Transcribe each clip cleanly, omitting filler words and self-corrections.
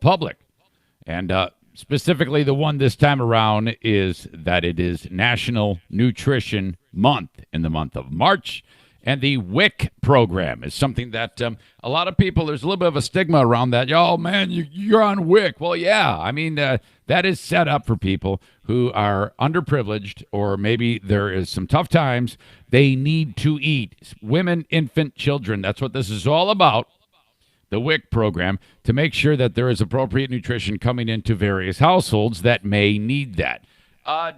public. And specifically, the one this time around is that it is National Nutrition Month in the month of March. And the WIC program is something that a lot of people, there's a little bit of a stigma around that. Oh, man, you're on WIC. Well, yeah, I mean, that is set up for people who are underprivileged, or maybe there is some tough times. They need to eat. Women, infant, children. That's what this is all about. The WIC program, to make sure that there is appropriate nutrition coming into various households that may need that. I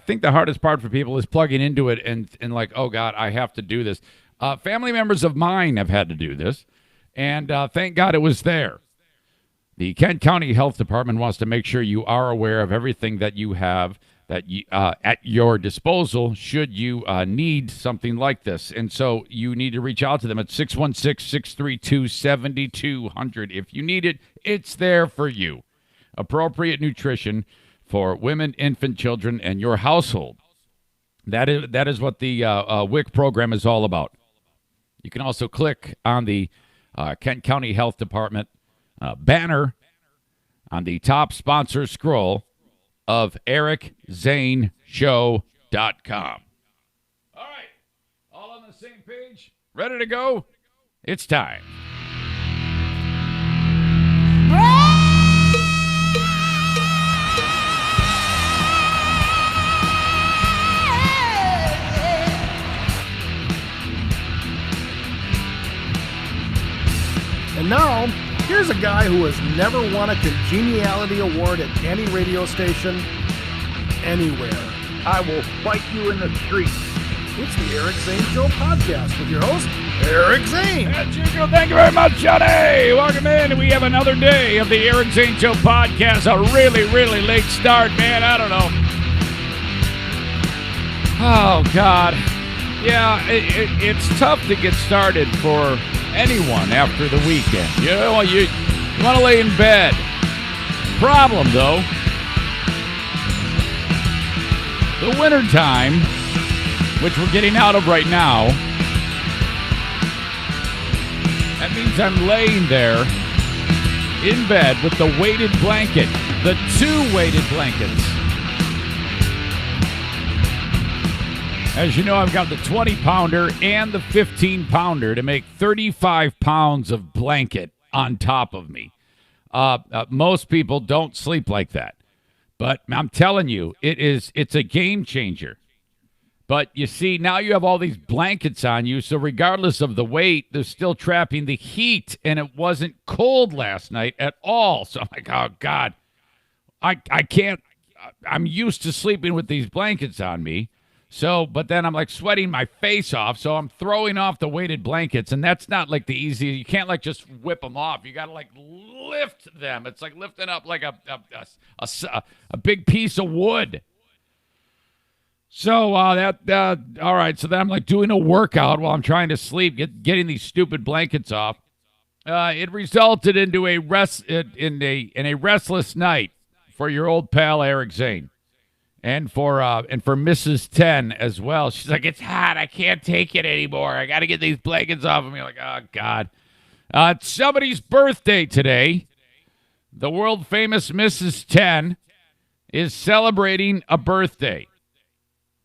think the hardest part for people is plugging into it and like, oh, God, I have to do this. Family members of mine have had to do this, and thank God it was there. The Kent County Health Department wants to make sure you are aware of everything that you have that you, at your disposal should you need something like this. And so you need to reach out to them at 616-632-7200. If you need it, it's there for you. Appropriate nutrition for women, infant, children, and your household. That is what the WIC program is all about. You can also click on the Kent County Health Department banner on the top sponsor scroll of EricZaneShow.com. All right, all on the same page, ready to go? It's time. And now, here's a guy who has never won a congeniality award at any radio station, anywhere. I will fight you in the street. It's the Eric Zane Show podcast with your host, Eric Zane. As usual, thank you very much, Johnny. Welcome in. We have another day of the Eric Zane Show podcast. A really, really late start, man. I don't know. Oh, God. Yeah, it's tough to get started for anyone after the weekend. You know, you want to lay in bed. Problem, though, the wintertime, which we're getting out of right now, that means I'm laying there in bed with the weighted blanket, the two weighted blankets. As you know, I've got the 20-pounder and the 15-pounder to make 35 pounds of blanket on top of me. Most people don't sleep like that. But I'm telling you, it's a game changer. But you see, now you have all these blankets on you, so regardless of the weight, they're still trapping the heat, and it wasn't cold last night at all. So I'm like, oh, God, I can't. I'm used to sleeping with these blankets on me. So, but then I'm like sweating my face off, so I'm throwing off the weighted blankets, and that's not like the easy. You can't like just whip them off. You got to like lift them. It's like lifting up like a big piece of wood. So all right. So then I'm like doing a workout while I'm trying to sleep, getting these stupid blankets off. It resulted into a restless night for your old pal Eric Zane. And for Mrs. 10 as well. She's like, it's hot. I can't take it anymore. I got to get these blankets off of me. Like, oh, God. It's somebody's birthday today. The world-famous Mrs. 10 is celebrating a birthday.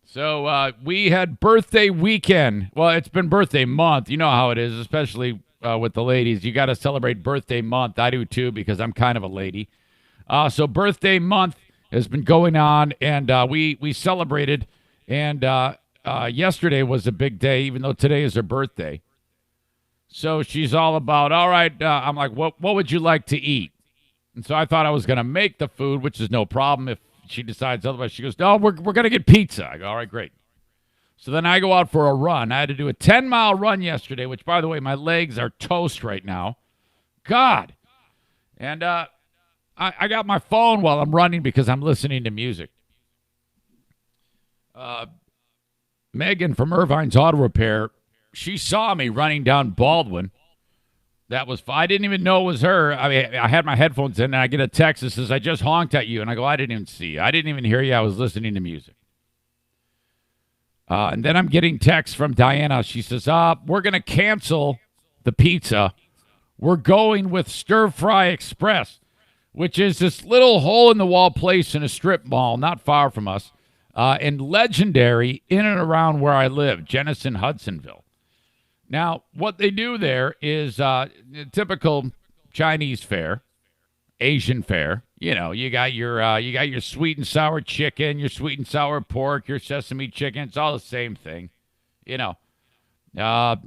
So we had birthday weekend. Well, it's been birthday month. You know how it is, especially with the ladies. You got to celebrate birthday month. I do, too, because I'm kind of a lady. So birthday month has been going on, and we celebrated, and yesterday was a big day, even though today is her birthday. So she's all about, all right, I'm like, what would you like to eat? And so I thought I was going to make the food, which is no problem. If she decides otherwise, she goes, no, we're going to get pizza. I go, all right, great. So then I go out for a run. I had to do a 10-mile run yesterday, which, by the way, my legs are toast right now. God. And I got my phone while I'm running because I'm listening to music. Megan from Irvine's Auto Repair, she saw me running down Baldwin. That was fun. I didn't even know it was her. I mean, I had my headphones in, and I get a text that says, I just honked at you. And I go, I didn't even see you. I didn't even hear you. I was listening to music. And then I'm getting texts from Diana. She says, we're going to cancel the pizza. we're going with Stir Fry Express, which is this little hole-in-the-wall place in a strip mall not far from us, and legendary in and around where I live, Jenison, Hudsonville. Now, what they do there is typical Chinese fare, Asian fare. You know, you got your sweet and sour chicken, your sweet and sour pork, your sesame chicken. It's all the same thing. You know,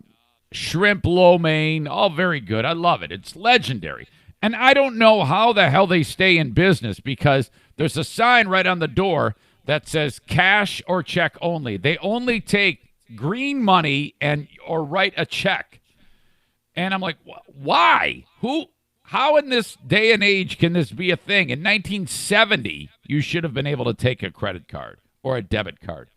shrimp lo mein, all very good. I love it. It's legendary. And I don't know how the hell they stay in business because there's a sign right on the door that says cash or check only. They only take green money or write a check. And I'm like, why? How in this day and age can this be a thing? In 1970, you should have been able to take a credit card or a debit card.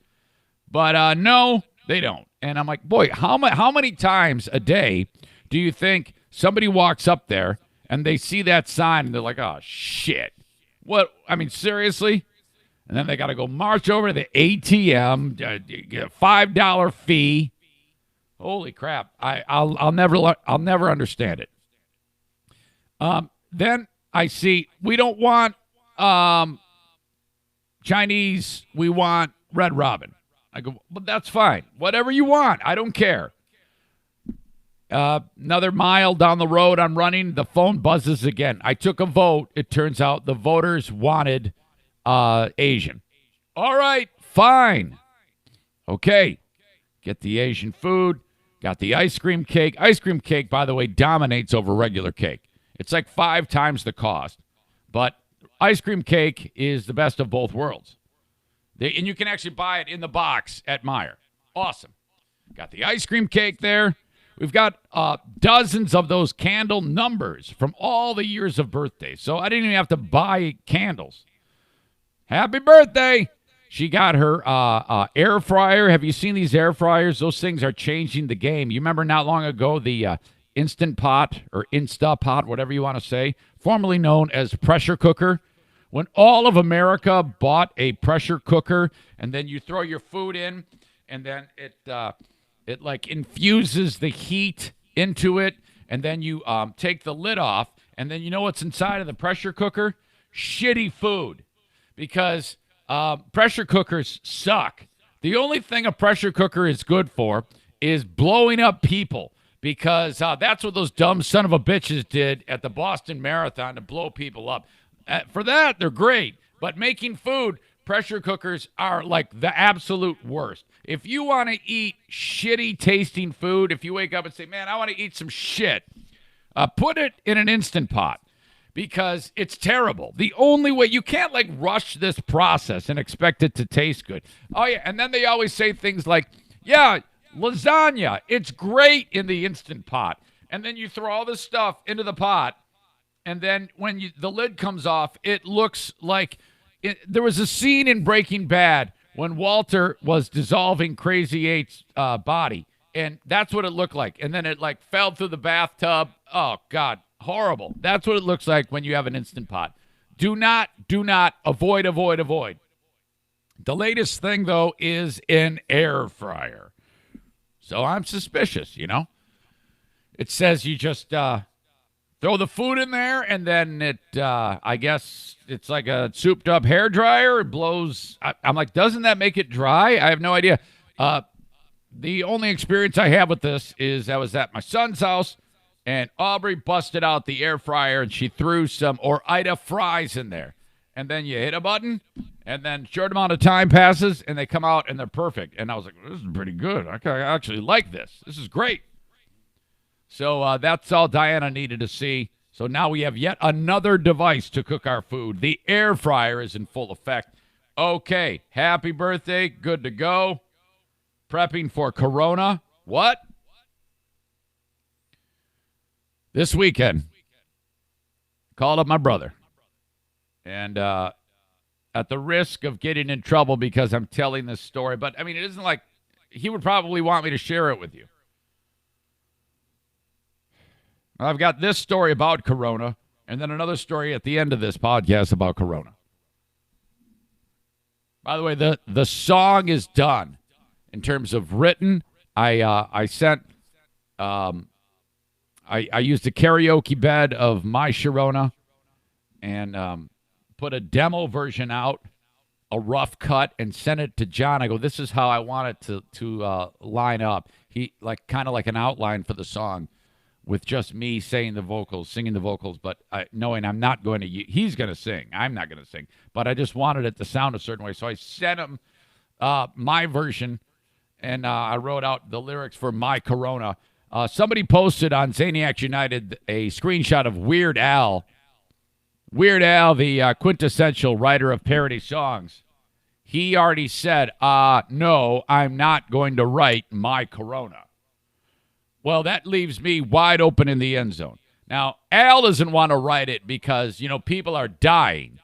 But no, they don't. And I'm like, boy, how many times a day do you think somebody walks up there and they see that sign and they're like, oh, shit. What? I mean, seriously? And then they got to go march over to the ATM, get a $5 fee. Holy crap! I'll never understand it. Then I see we don't want Chinese. We want Red Robin. I go, but that's fine. Whatever you want, I don't care. Another mile down the road, I'm running. The phone buzzes again. I took a vote. It turns out the voters wanted Asian. All right, fine. Okay, get the Asian food. Got the ice cream cake. Ice cream cake, by the way, dominates over regular cake. It's like 5 times the cost. But ice cream cake is the best of both worlds. And you can actually buy it in the box at Meijer. Awesome. Got the ice cream cake there. We've got dozens of those candle numbers from all the years of birthdays. So I didn't even have to buy candles. Happy birthday. She got her air fryer. Have you seen these air fryers? Those things are changing the game. You remember not long ago the Instant Pot or Instapot, whatever you want to say, formerly known as pressure cooker? When all of America bought a pressure cooker and then you throw your food in and then it like infuses the heat into it and then you take the lid off and then you know what's inside of the pressure cooker? Shitty food. Because pressure cookers suck. The only thing a pressure cooker is good for is blowing up people because that's what those dumb son of a bitches did at the Boston Marathon to blow people up. For that, they're great. But making food, pressure cookers are like the absolute worst. If you want to eat shitty tasting food, if you wake up and say, man, I want to eat some shit, put it in an Instant Pot. Because it's terrible. The only way, you can't like rush this process and expect it to taste good. Oh yeah, and then they always say things like, yeah, lasagna, it's great in the Instant Pot. And then you throw all this stuff into the pot, and then when the lid comes off, it looks like, there was a scene in Breaking Bad when Walter was dissolving Crazy Eight's body, and that's what it looked like. And then it like fell through the bathtub. Oh, God. Horrible. That's what it looks like when you have an Instant Pot. Do not, avoid. The latest thing, though, is an air fryer. So I'm suspicious, you know. It says you just throw the food in there, and then it, I guess it's like a souped-up hair dryer. It blows. I'm like, doesn't that make it dry? I have no idea. The only experience I have with this is I was at my son's house, and Aubrey busted out the air fryer, and she threw some Ore-Ida fries in there. And then you hit a button, and then short amount of time passes, and they come out, and they're perfect. And I was like, this is pretty good. I actually like this. This is great. So that's all Diana needed to see. So now we have yet another device to cook our food. The air fryer is in full effect. Okay, happy birthday. Good to go. Prepping for Corona. What? This weekend, called up my brother, and at the risk of getting in trouble because I'm telling this story, but, I mean, it isn't like he would probably want me to share it with you. I've got this story about Corona, and then another story at the end of this podcast about Corona. By the way, the song is done in terms of written. I sent... I used a karaoke bed of my Sharona and put a demo version out, a rough cut, and sent it to John. I go, this is how I want it to line up. He kind of like an outline for the song, with just me saying the vocals, singing the vocals, but knowing I'm not going to. He's going to sing. I'm not going to sing, but I just wanted it to sound a certain way. So I sent him my version, and I wrote out the lyrics for My Corona. Somebody posted on Zaniacs United a screenshot of Weird Al. Weird Al, the quintessential writer of parody songs. He already said, no, I'm not going to write My Corona. Well, that leaves me wide open in the end zone. Now, Al doesn't want to write it because, people are dying.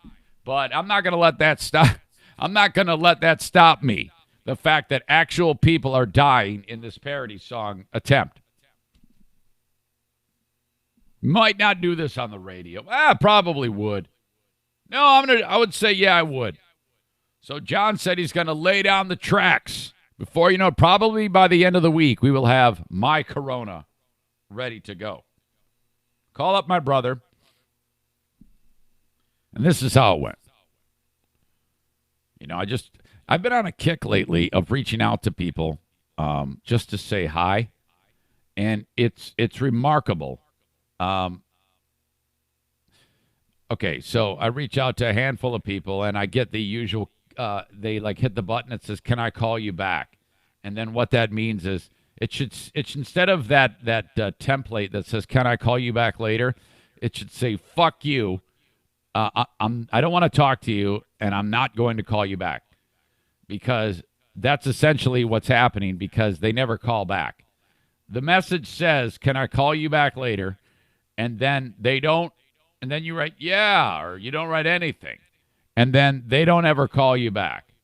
But I'm not going to let that stop. I'm not going to let that stop me. The fact that actual people are dying in this parody song attempt. Might not do this on the radio. Probably would. No, I would say, yeah, I would. So John said he's going to lay down the tracks. Before you know it, probably by the end of the week, we will have My Corona ready to go. Call up my brother. And this is how it went. I've been on a kick lately of reaching out to people just to say hi. And it's remarkable. Okay, so I reach out to a handful of people, and I get the usual, they hit the button that says, can I call you back? And then what that means is it's instead of that template that says, can I call you back later? It should say, fuck you. I don't want to talk to you, and I'm not going to call you back, because that's essentially what's happening, because they never call back. The message says, can I call you back later? And then they don't, and then you write, yeah, or you don't write anything. And then they don't ever call you back.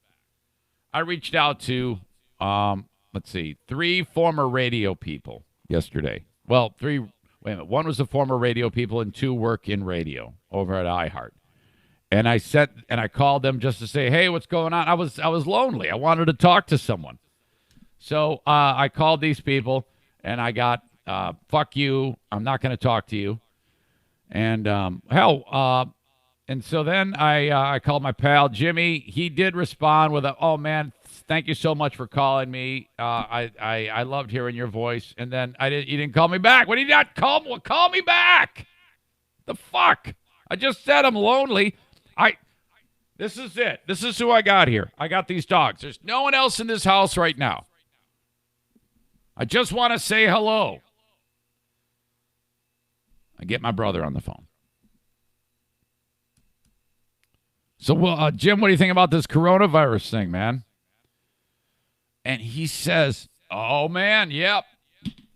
I reached out to, 3 former radio people yesterday. Well, 3, wait a minute. 1 was a former radio people and 2 work in radio over at iHeart. And I called them just to say, hey, what's going on? I was lonely. I wanted to talk to someone. So I called these people, and I got, fuck you, I'm not going to talk to you. And, and so then I called my pal, Jimmy. He did respond with oh, man, thank you so much for calling me. I loved hearing your voice. And then you didn't call me back. What did you not call me? Call me back. The fuck? I just said I'm lonely. This is it. This is who I got here. I got these dogs. There's no one else in this house right now. I just want to say hello. I get my brother on the phone. So, Jim, what do you think about this coronavirus thing, man? And he says, oh, man, yep.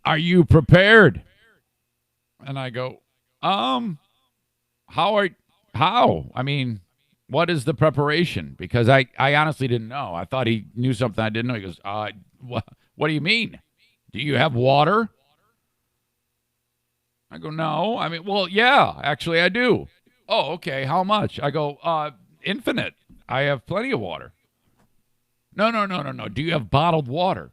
Are you prepared? And I go, how? I mean, what is the preparation? Because I honestly didn't know. I thought he knew something I didn't know. He goes, what do you mean? Do you have water? I go, no. I mean, well, yeah, actually I do. Oh, okay. How much? I go, infinite. I have plenty of water. No. Do you have bottled water?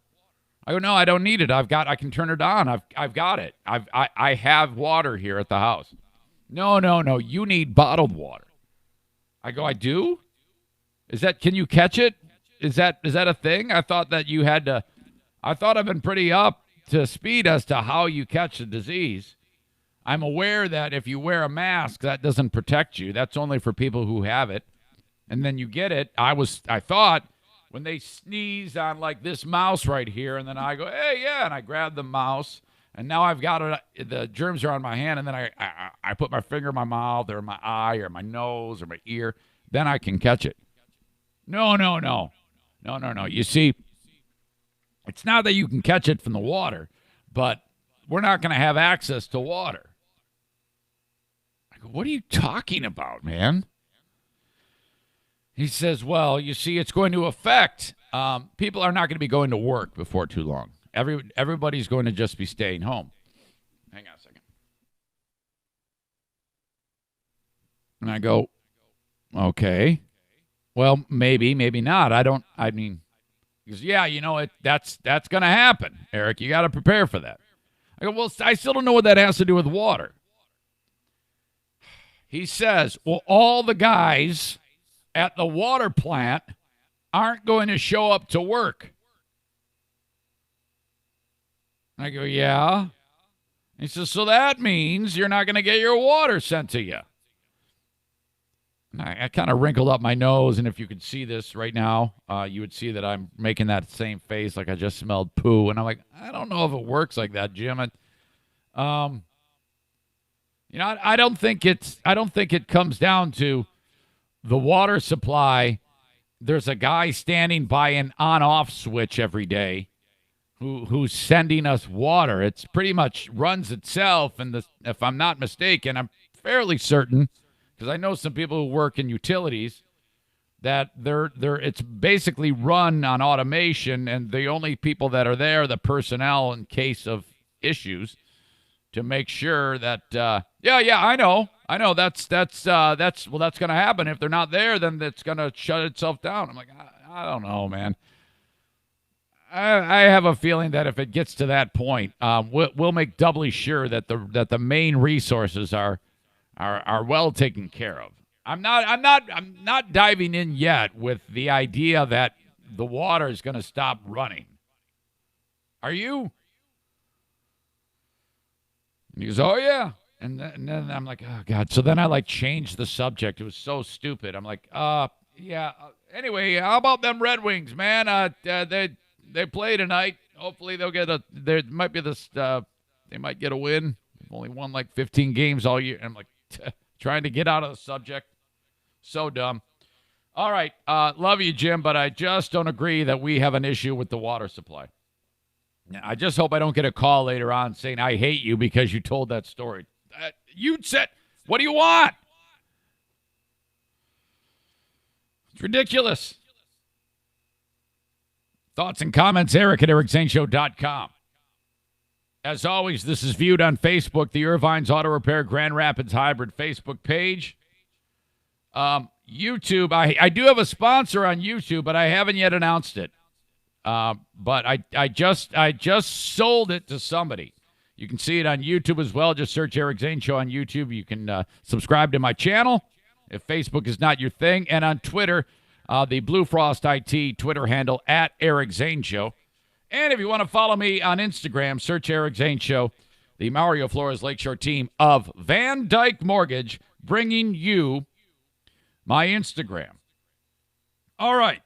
I go, no, I don't need it. I can turn it on. I've got it. I have water here at the house. No. You need bottled water. I go, I do? Can you catch it? Is that a thing? I thought that you had to. I thought I've been pretty up to speed as to how you catch the disease. I'm aware that if you wear a mask, that doesn't protect you. That's only for people who have it. And then you get it. I thought when they sneeze on like this mouse right here, and then I go, hey, yeah, and I grab the mouse, and now I've got it. The germs are on my hand, and then I put my finger in my mouth or my eye or my nose or my ear. Then I can catch it. No. You see, it's not that you can catch it from the water, but we're not going to have access to water. I go, what are you talking about, man? He says, well, you see, it's going to affect. People are not going to be going to work before too long. Everybody's going to just be staying home. Hang on a second. And I go, okay. Well, maybe not. He goes, yeah, that's going to happen, Eric. You got to prepare for that. I go, well, I still don't know what that has to do with water. He says, well, all the guys at the water plant aren't going to show up to work. I go, yeah. He says, so that means you're not going to get your water sent to you. And I kind of wrinkled up my nose, and if you could see this right now, you would see that I'm making that same face like I just smelled poo. And I'm like, I don't know if it works like that, Jim. I don't think it comes down to the water supply. There's a guy standing by an on-off switch every day who's sending us water. It's pretty much runs itself, and if I'm not mistaken, I'm fairly certain, because I know some people who work in utilities, that it's basically run on automation, and the only people that are there are the personnel in case of issues to make sure that I know that's going to happen. If they're not there, then it's going to shut itself down. I'm like, I don't know, man. I have a feeling that if it gets to that point, we'll make doubly sure that the main resources are well taken care of. I'm not diving in yet with the idea that the water is going to stop running. Are you? And he goes, oh yeah. And then I'm like, oh God. So then I changed the subject. It was so stupid. I'm like, yeah. Anyway, how about them Red Wings, man? They play tonight. Hopefully they'll get they might get a win. They've only won 15 games all year. And I'm like, trying to get out of the subject. So dumb. All right. Love you, Jim, but I just don't agree that we have an issue with the water supply. I just hope I don't get a call later on saying I hate you because you told that story. You said, what do you want? It's ridiculous. Thoughts and comments, Eric at EricZaneShow.com. As always, this is viewed on Facebook, the Irvine's Auto Repair Grand Rapids Hybrid Facebook page. YouTube, I do have a sponsor on YouTube, but I haven't yet announced it. But I just sold it to somebody. You can see it on YouTube as well. Just search Eric Zane Show on YouTube. You can subscribe to my channel if Facebook is not your thing. And on Twitter, the Blue Frost IT Twitter handle at Eric Zane Show. And if you want to follow me on Instagram, search Eric Zane Show. The Mario Flores Lakeshore team of Van Dyke Mortgage bringing you my Instagram. All right.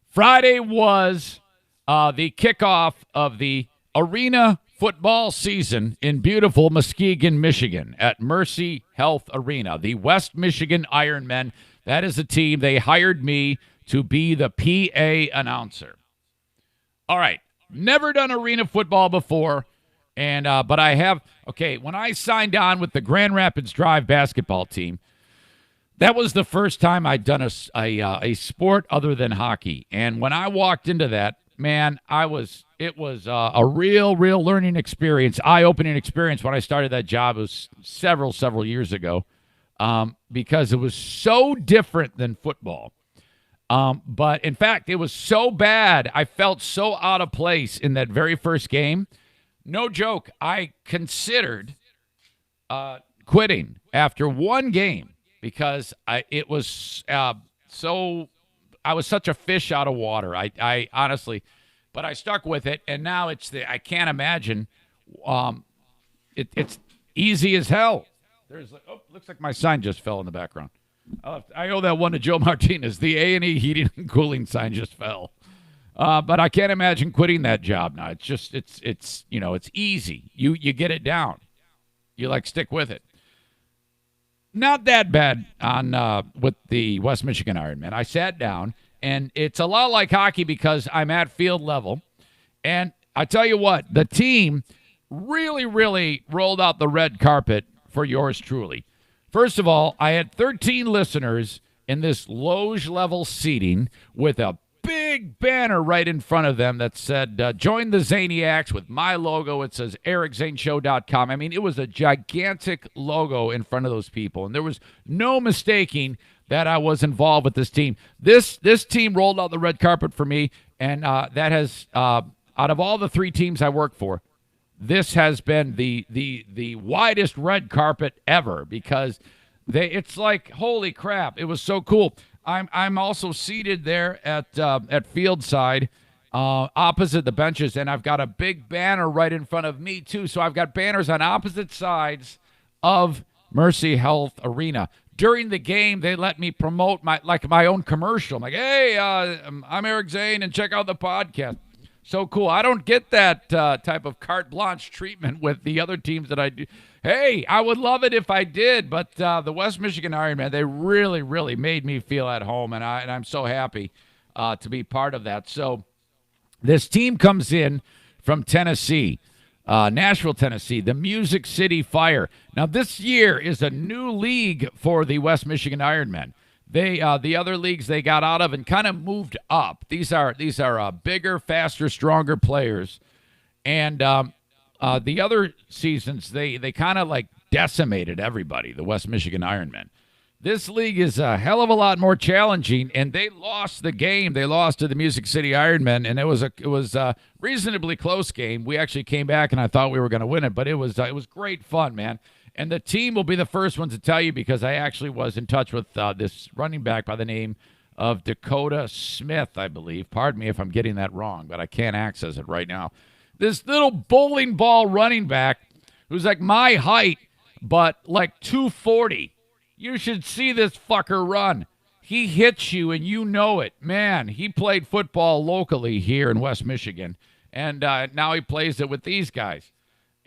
Friday was the kickoff of the arena football season in beautiful Muskegon, Michigan at Mercy Health Arena. The West Michigan Ironmen, that is a team. They hired me to be the PA announcer. All right. Never done arena football before, and but I have. Okay, when I signed on with the Grand Rapids Drive basketball team, that was the first time I'd done a sport other than hockey. And when I walked into that, man, it was a real learning experience, eye-opening experience when I started that job. It was several years ago, because it was so different than football. But in fact, it was so bad. I felt so out of place in that very first game. No joke. I considered quitting after one game because I was such a fish out of water. I honestly, but I stuck with it, and now I can't imagine. It's easy as hell. Looks like my sign just fell in the background. I owe that one to Joe Martinez. The A&E heating and cooling sign just fell. But I can't imagine quitting that job now. It's easy. You get it down. You stick with it. Not that bad with the West Michigan Ironman. I sat down, and it's a lot like hockey because I'm at field level. And I tell you what, the team really rolled out the red carpet for yours truly. First of all, I had 13 listeners in this loge-level seating with a big banner right in front of them that said, join the Zaniacs with my logo. It says EricZaneShow.com. I mean, it was a gigantic logo in front of those people, and there was no mistaking that I was involved with this team. This team rolled out the red carpet for me, and that has, out of all the three teams I work for, this has been the widest red carpet ever because it's like, holy crap, it was so cool. I'm also seated there at fieldside, opposite the benches, and I've got a big banner right in front of me too. So I've got banners on opposite sides of Mercy Health Arena. During the game, they let me promote my own commercial. I'm like, hey, I'm Eric Zane, and check out the podcast. So cool. I don't get that type of carte blanche treatment with the other teams that I do. Hey, I would love it if I did, but the West Michigan Ironman, they really, really made me feel at home, and I'm so happy to be part of that. So this team comes in from Tennessee, Nashville, Tennessee, the Music City Fire. Now, this year is a new league for the West Michigan Ironmen. They the other leagues they got out of and kind of moved up. These are bigger, faster, stronger players, and the other seasons they kind of like decimated everybody. The West Michigan Ironmen. This league is a hell of a lot more challenging, and they lost the game. They lost to the Music City Ironmen, and it was a reasonably close game. We actually came back, and I thought we were going to win it, but it was great fun, man. And the team will be the first one to tell you because I actually was in touch with this running back by the name of Dakota Smith, I believe. Pardon me if I'm getting that wrong, but I can't access it right now. This little bowling ball running back who's like my height, but like 240. You should see this fucker run. He hits you, and you know it. Man, he played football locally here in West Michigan, and now he plays it with these guys.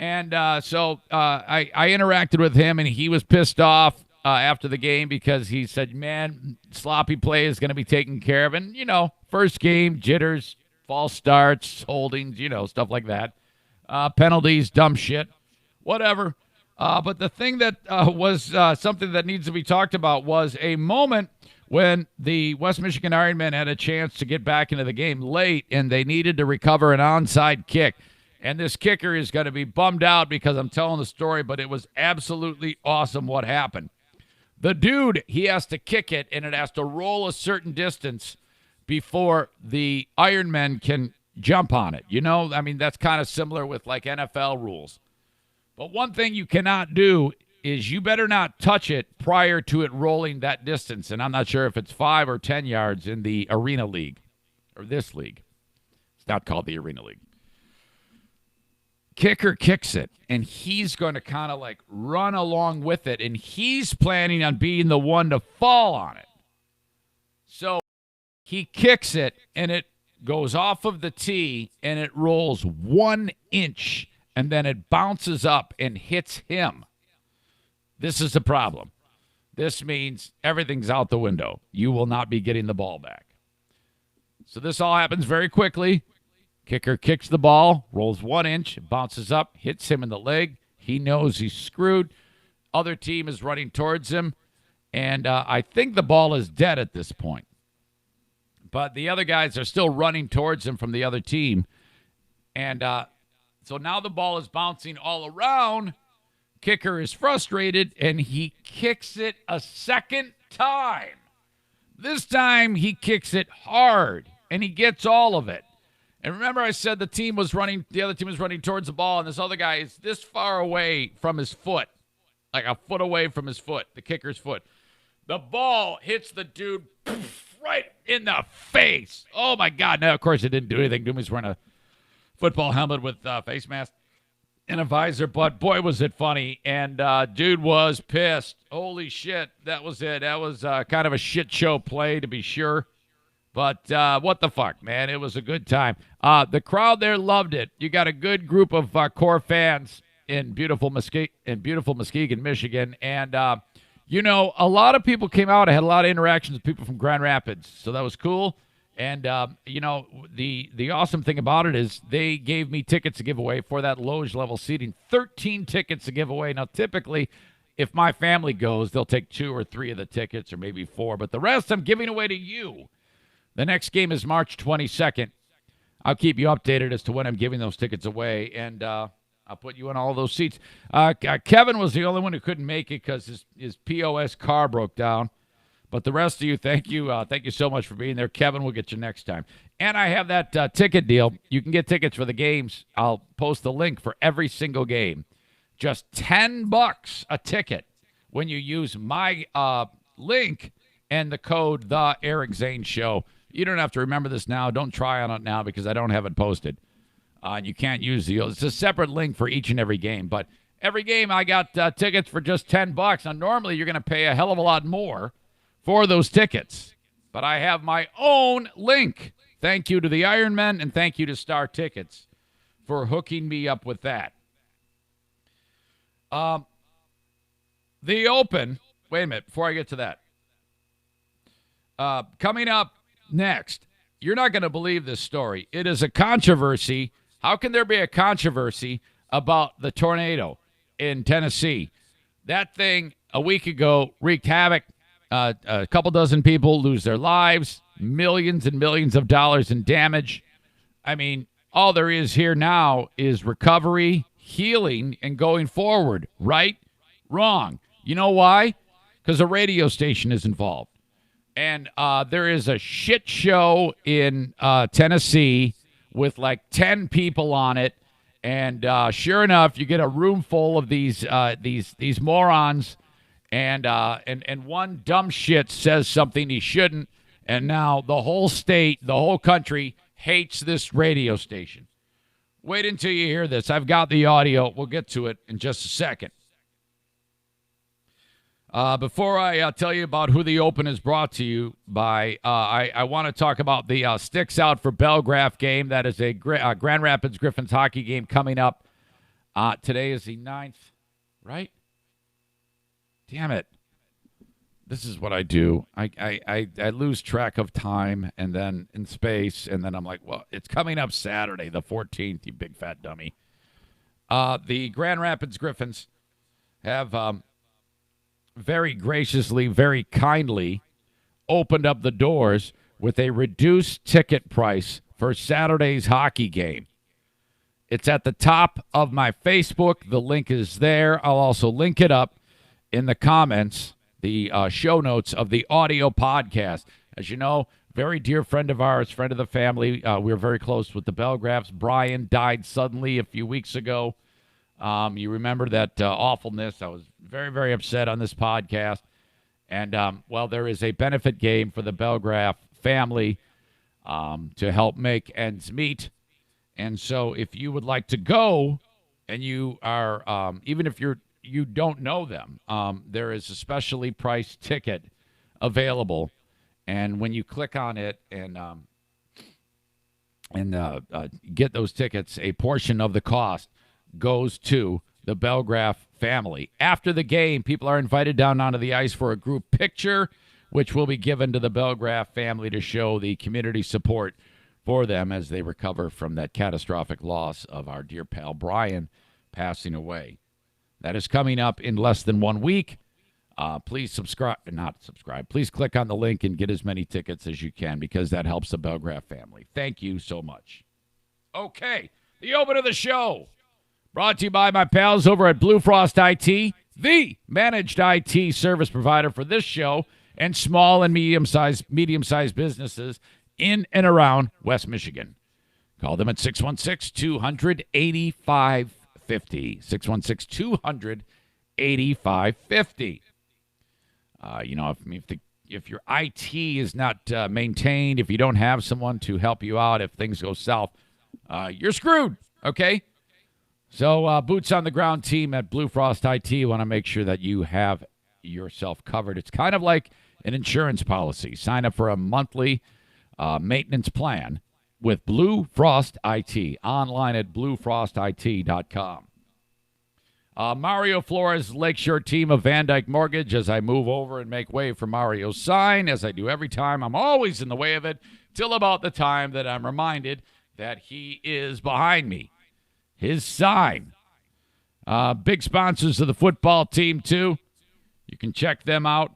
And so I interacted with him, and he was pissed off after the game because he said, man, sloppy play is going to be taken care of. And, first game, jitters, false starts, holdings, stuff like that. Penalties, dumb shit, whatever. But the thing that was something that needs to be talked about was a moment when the West Michigan Ironmen had a chance to get back into the game late, and they needed to recover an onside kick. And this kicker is going to be bummed out because I'm telling the story, but it was absolutely awesome what happened. The dude, he has to kick it, and it has to roll a certain distance before the Ironmen can jump on it. That's kind of similar with like NFL rules. But one thing you cannot do is you better not touch it prior to it rolling that distance. And I'm not sure if it's 5 or 10 yards in the Arena League or this league. It's not called the Arena League. Kicker kicks it, and he's going to kind of like run along with it, and he's planning on being the one to fall on it. So he kicks it, and it goes off of the tee, and it rolls 1 inch, and then it bounces up and hits him. This is the problem. This means everything's out the window. You will not be getting the ball back. So this all happens very quickly. Kicker kicks the ball, rolls 1 inch, bounces up, hits him in the leg. He knows he's screwed. Other team is running towards him, and I think the ball is dead at this point. But the other guys are still running towards him from the other team. And so now the ball is bouncing all around. Kicker is frustrated, and he kicks it a second time. This time he kicks it hard, and he gets all of it. And remember I said the other team was running towards the ball, and this other guy is this far away from his foot, like a foot away from his foot, the kicker's foot. The ball hits the dude right in the face. Oh, my God. Now, of course, it didn't do anything to him. He's wearing a football helmet with face mask and a visor, but boy, was it funny. And dude was pissed. Holy shit. That was it. That was kind of a shit show play, to be sure. But what the fuck, man? It was a good time. The crowd there loved it. You got a good group of core fans in beautiful Muskegon, Michigan. And, a lot of people came out. I had a lot of interactions with people from Grand Rapids. So that was cool. And, the awesome thing about it is they gave me tickets to give away for that Loge level seating. 13 tickets to give away. Now, typically, if my family goes, they'll take 2 or 3 of the tickets or maybe 4. But the rest I'm giving away to you. The next game is March 22nd. I'll keep you updated as to when I'm giving those tickets away, and I'll put you in all those seats. Kevin was the only one who couldn't make it because his POS car broke down. But the rest of you, thank you. Thank you so much for being there. Kevin will get you next time. And I have that ticket deal. You can get tickets for the games. I'll post the link for every single game. Just $10 a ticket when you use my link and the code The Eric Zane Show. You don't have to remember this now. Don't try on it now because I don't have it posted. You can't use it's a separate link for each and every game. But every game I got tickets for just $10. Now, normally you're going to pay a hell of a lot more for those tickets. But I have my own link. Thank you to the Ironmen and thank you to Star Tickets for hooking me up with that. The Open, wait a minute, before I get to that. Coming up next, you're not going to believe this story. It is a controversy. How can there be a controversy about the tornado in Tennessee? That thing a week ago wreaked havoc. A couple dozen people lose their lives, millions and millions of dollars in damage. I mean, all there is here now is recovery, healing, and going forward. Right? Wrong. You know why? Because a radio station is involved. And there is a shit show in Tennessee with like 10 people on it. And sure enough, you get a room full of these morons. And one dumb shit says something he shouldn't. And now the whole state, the whole country hates this radio station. Wait until you hear this. I've got the audio. We'll get to it in just a second. Before I tell you about who the Open is brought to you by, I want to talk about the Sticks Out for Belgraph game. That is a Grand Rapids Griffins hockey game coming up. Today is the 9th, right? Damn it. This is what I do. I lose track of time and then in space, and then I'm like, well, it's coming up Saturday, the 14th, you big fat dummy. The Grand Rapids Griffins have very graciously, very kindly opened up the doors with a reduced ticket price for Saturday's hockey game. It's at the top of my Facebook. The link is there. I'll also link it up in the comments, the show notes of the audio podcast. As you know, very dear friend of ours, friend of the family. We're very close with the Belgraphs. Brian died suddenly a few weeks ago. You remember that awfulness. I was very, very upset on this podcast. And, well, there is a benefit game for the Belgraph family to help make ends meet. And so if you would like to go and you are, even if you don't know them, there is a specially priced ticket available. And when you click on it and get those tickets, a portion of the cost goes to the Belgraph family. After the game, people are invited down onto the ice for a group picture, which will be given to the Belgraph family to show the community support for them as they recover from that catastrophic loss of our dear pal Brian passing away. That is coming up in less than 1 week. Please Please click on the link and get as many tickets as you can because that helps the Belgraph family. Thank you so much. Okay, the open of the show. Brought to you by my pals over at Blue Frost IT, the managed IT service provider for this show and small and medium-sized businesses in and around West Michigan. Call them at 616-200-8550. 616-200-8550. If your IT is not maintained, if you don't have someone to help you out, if things go south, you're screwed, okay? So boots on the ground team at Blue Frost IT want to make sure that you have yourself covered. It's kind of like an insurance policy. Sign up for a monthly maintenance plan with Blue Frost IT online at bluefrostit.com. Mario Flores' Lakeshore team of Van Dyke Mortgage. As I move over and make way for Mario's sign, as I do every time, I'm always in the way of it till about the time that I'm reminded that he is behind me. His sign. Big sponsors of the football team, too. You can check them out.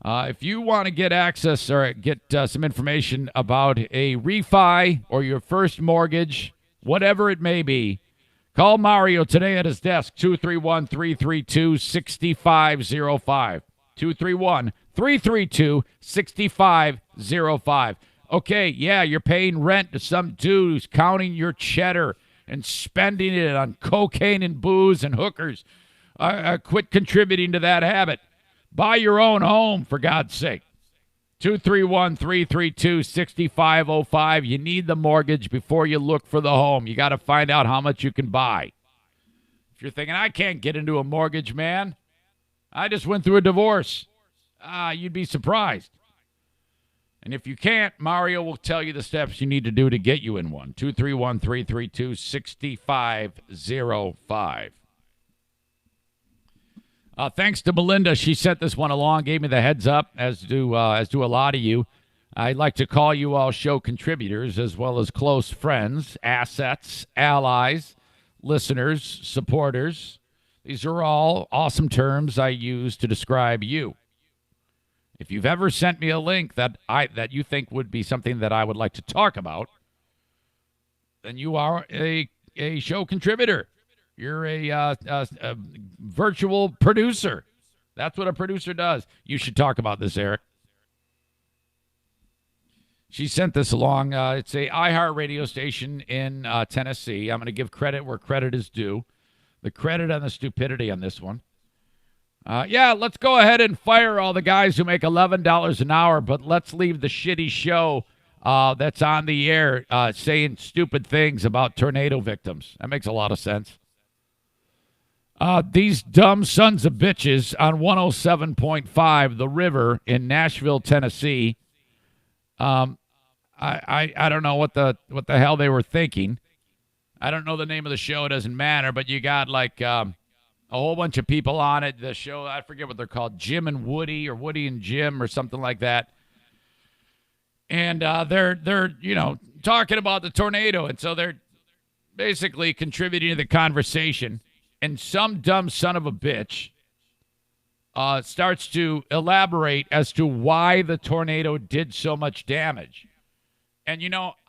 If you want to get access or get some information about a refi or your first mortgage, whatever it may be, call Mario today at his desk, 231-332-6505. 231-332-6505. Okay, yeah, you're paying rent to some dude who's counting your cheddar and spending it on cocaine and booze and hookers. Quit contributing to that habit. Buy your own home, for God's sake. 231-332-6505. You need the mortgage before you look for the home. You got to find out how much you can buy. If you're thinking, I can't get into a mortgage, man. I just went through a divorce. You'd be surprised. And if you can't, Mario will tell you the steps you need to do to get you in one. 231-332-6505. Thanks to Melinda. She sent this one along, gave me the heads up, as do a lot of you. I'd like to call you all show contributors as well as close friends, assets, allies, listeners, supporters. These are all awesome terms I use to describe you. If you've ever sent me a link that you think would be something that I would like to talk about, then you are a show contributor. You're a virtual producer. That's what a producer does. You should talk about this, Eric. She sent this along. It's a iHeart radio station in Tennessee. I'm going to give credit where credit is due. The credit on the stupidity on this one. Yeah, let's go ahead and fire all the guys who make $11 an hour, but let's leave the shitty show that's on the air saying stupid things about tornado victims. That makes a lot of sense. These dumb sons of bitches on 107.5 The River in Nashville, Tennessee. I don't know what the hell they were thinking. I don't know the name of the show. It doesn't matter. But you got like a whole bunch of people on it. The show, I forget what they're called, Jim and Woody or Woody and Jim or something like that. And they're talking about the tornado, and so they're basically contributing to the conversation. And some dumb son of a bitch starts to elaborate as to why the tornado did so much damage. And,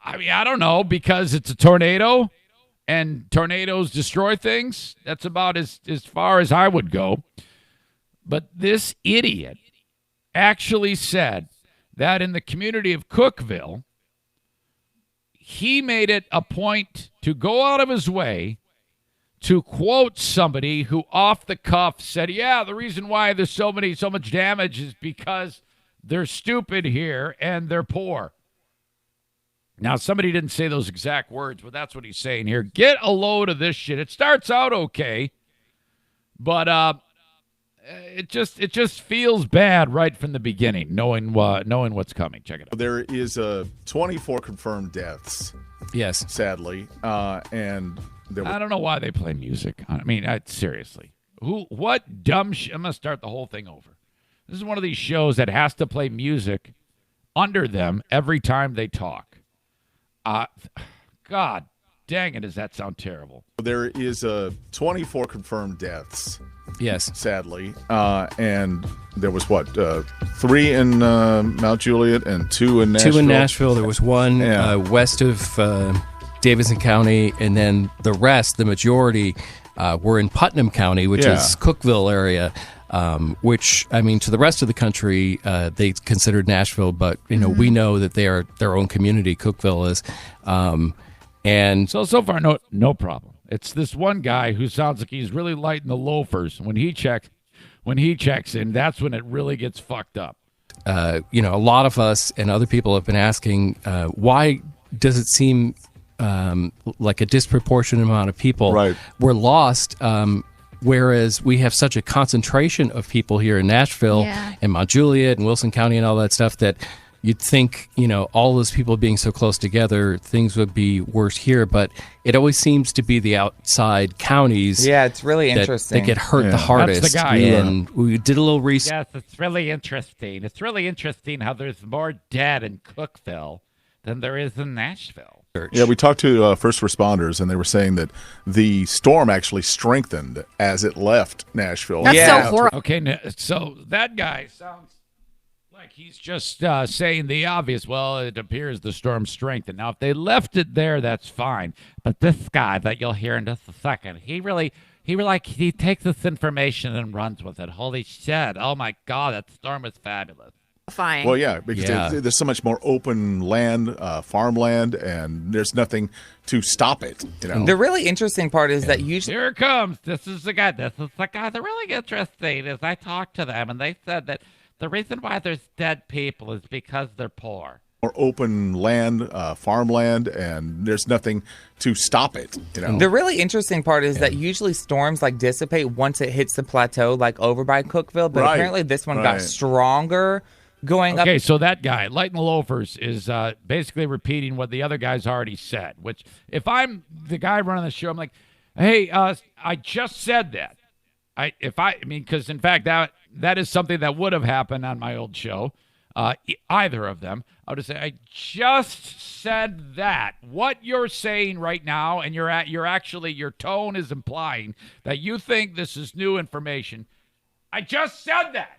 I don't know, because it's a tornado and tornadoes destroy things. That's about as far as I would go. But this idiot actually said that in the community of Cookville, he made it a point to go out of his way to quote somebody who off the cuff said, yeah, the reason why there's so much damage is because they're stupid here and they're poor. Now, somebody didn't say those exact words, but that's what he's saying here. Get a load of this shit. It starts out okay, but it just feels bad right from the beginning, knowing what's coming. Check it out. There is 24 confirmed deaths. Yes, sadly, and I don't know why they play music. I mean, seriously, what dumb shit? I'm gonna start the whole thing over. This is one of these shows that has to play music under them every time they talk. God dang it, does that sound terrible? There is 24 confirmed deaths. Yes, sadly, and there was 3 in Mount Juliet and 2 in Nashville. 2 in Nashville. There was one west of Davidson County, and then the rest, the majority, were in Putnam County, which is Cookville area. Which, I mean, to the rest of the country, they considered Nashville, but we know that they are their own community. Cookville is, and so far, no problem. It's this one guy who sounds like he's really lighting the loafers when he checks in. That's when it really gets fucked up. A lot of us and other people have been asking, why does it seem like a disproportionate amount of people were lost? Whereas we have such a concentration of people here in Nashville and Mount Juliet and Wilson County and all that stuff that you'd think, all those people being so close together, things would be worse here. But it always seems to be the outside counties. Yeah, it's really interesting. That get hurt the hardest. That's the guy. And we did a little research. Yes, it's really interesting. It's really interesting how there's more dead in Cookville than there is in Nashville. Yeah, we talked to first responders, and they were saying that the storm actually strengthened as it left Nashville. That's so horrible. Okay, so that guy sounds like he's just saying the obvious. Well, it appears the storm strengthened. Now, if they left it there, that's fine. But this guy that you'll hear in just a second, he really he takes this information and runs with it. Holy shit! Oh my god, that storm was fabulous. Fine. Well, yeah, because there's so much more open land, farmland, and there's nothing to stop it. The really interesting part is that usually here it comes. This is the guy. The really interesting is I talked to them and they said that the reason why there's dead people is because they're poor. More open land, farmland, and there's nothing to stop it. The really interesting part is that usually storms dissipate once it hits the plateau, over by Cookville, but apparently this one got stronger. Okay, so that guy, Light and the Loafers, is basically repeating what the other guys already said, which if I'm the guy running the show, I'm like, hey, I just said that. Because in fact, that is something that would have happened on my old show, either of them. I would say, I just said that. What you're saying right now, and your tone is implying that you think this is new information. I just said that.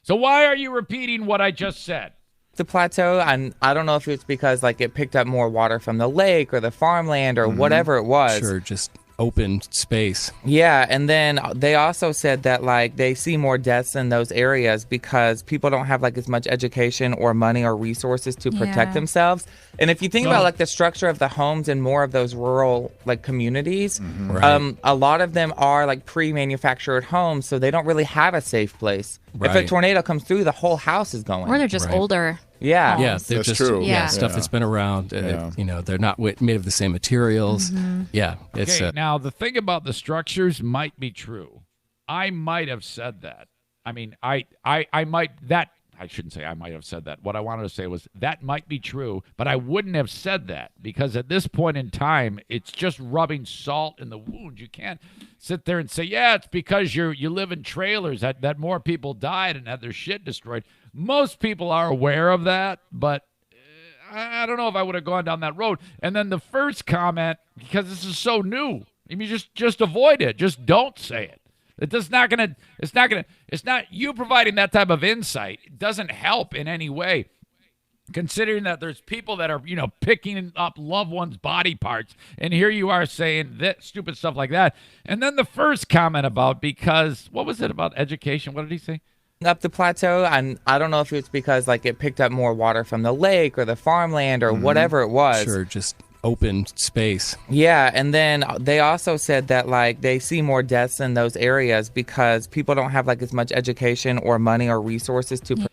So why are you repeating what I just said? The plateau, and I don't know if it's because it picked up more water from the lake or the farmland or whatever it was. Sure, just open space. Yeah, and then they also said that they see more deaths in those areas because people don't have as much education or money or resources to protect themselves. And if you think about the structure of the homes in more of those rural communities, a lot of them are pre-manufactured homes, so they don't really have a safe place. If a tornado comes through, the whole house is going. Or they're just older. Yeah. Yeah, they're That's just true. stuff that's been around. They're not made of the same materials. Yeah, it's now the thing about the structures might be true. I might have said that. I mean, I shouldn't say I might have said that. What I wanted to say was that might be true, but I wouldn't have said that because at this point in time, it's just rubbing salt in the wound. You can't sit there and say, yeah, it's because you live in trailers that more people died and had their shit destroyed. Most people are aware of that, but I don't know if I would have gone down that road. And then the first comment, because this is so new, I mean, just avoid it. Just don't say it. It's not you providing that type of insight. It doesn't help in any way, considering that there's people that are, picking up loved ones' body parts. And here you are saying that stupid stuff like that. And then the first comment about, because what was it about education? What did he say? Up the plateau, and I don't know if it's because it picked up more water from the lake or the farmland or whatever it was. Sure, just open space. Yeah, and then they also said that they see more deaths in those areas because people don't have as much education or money or resources to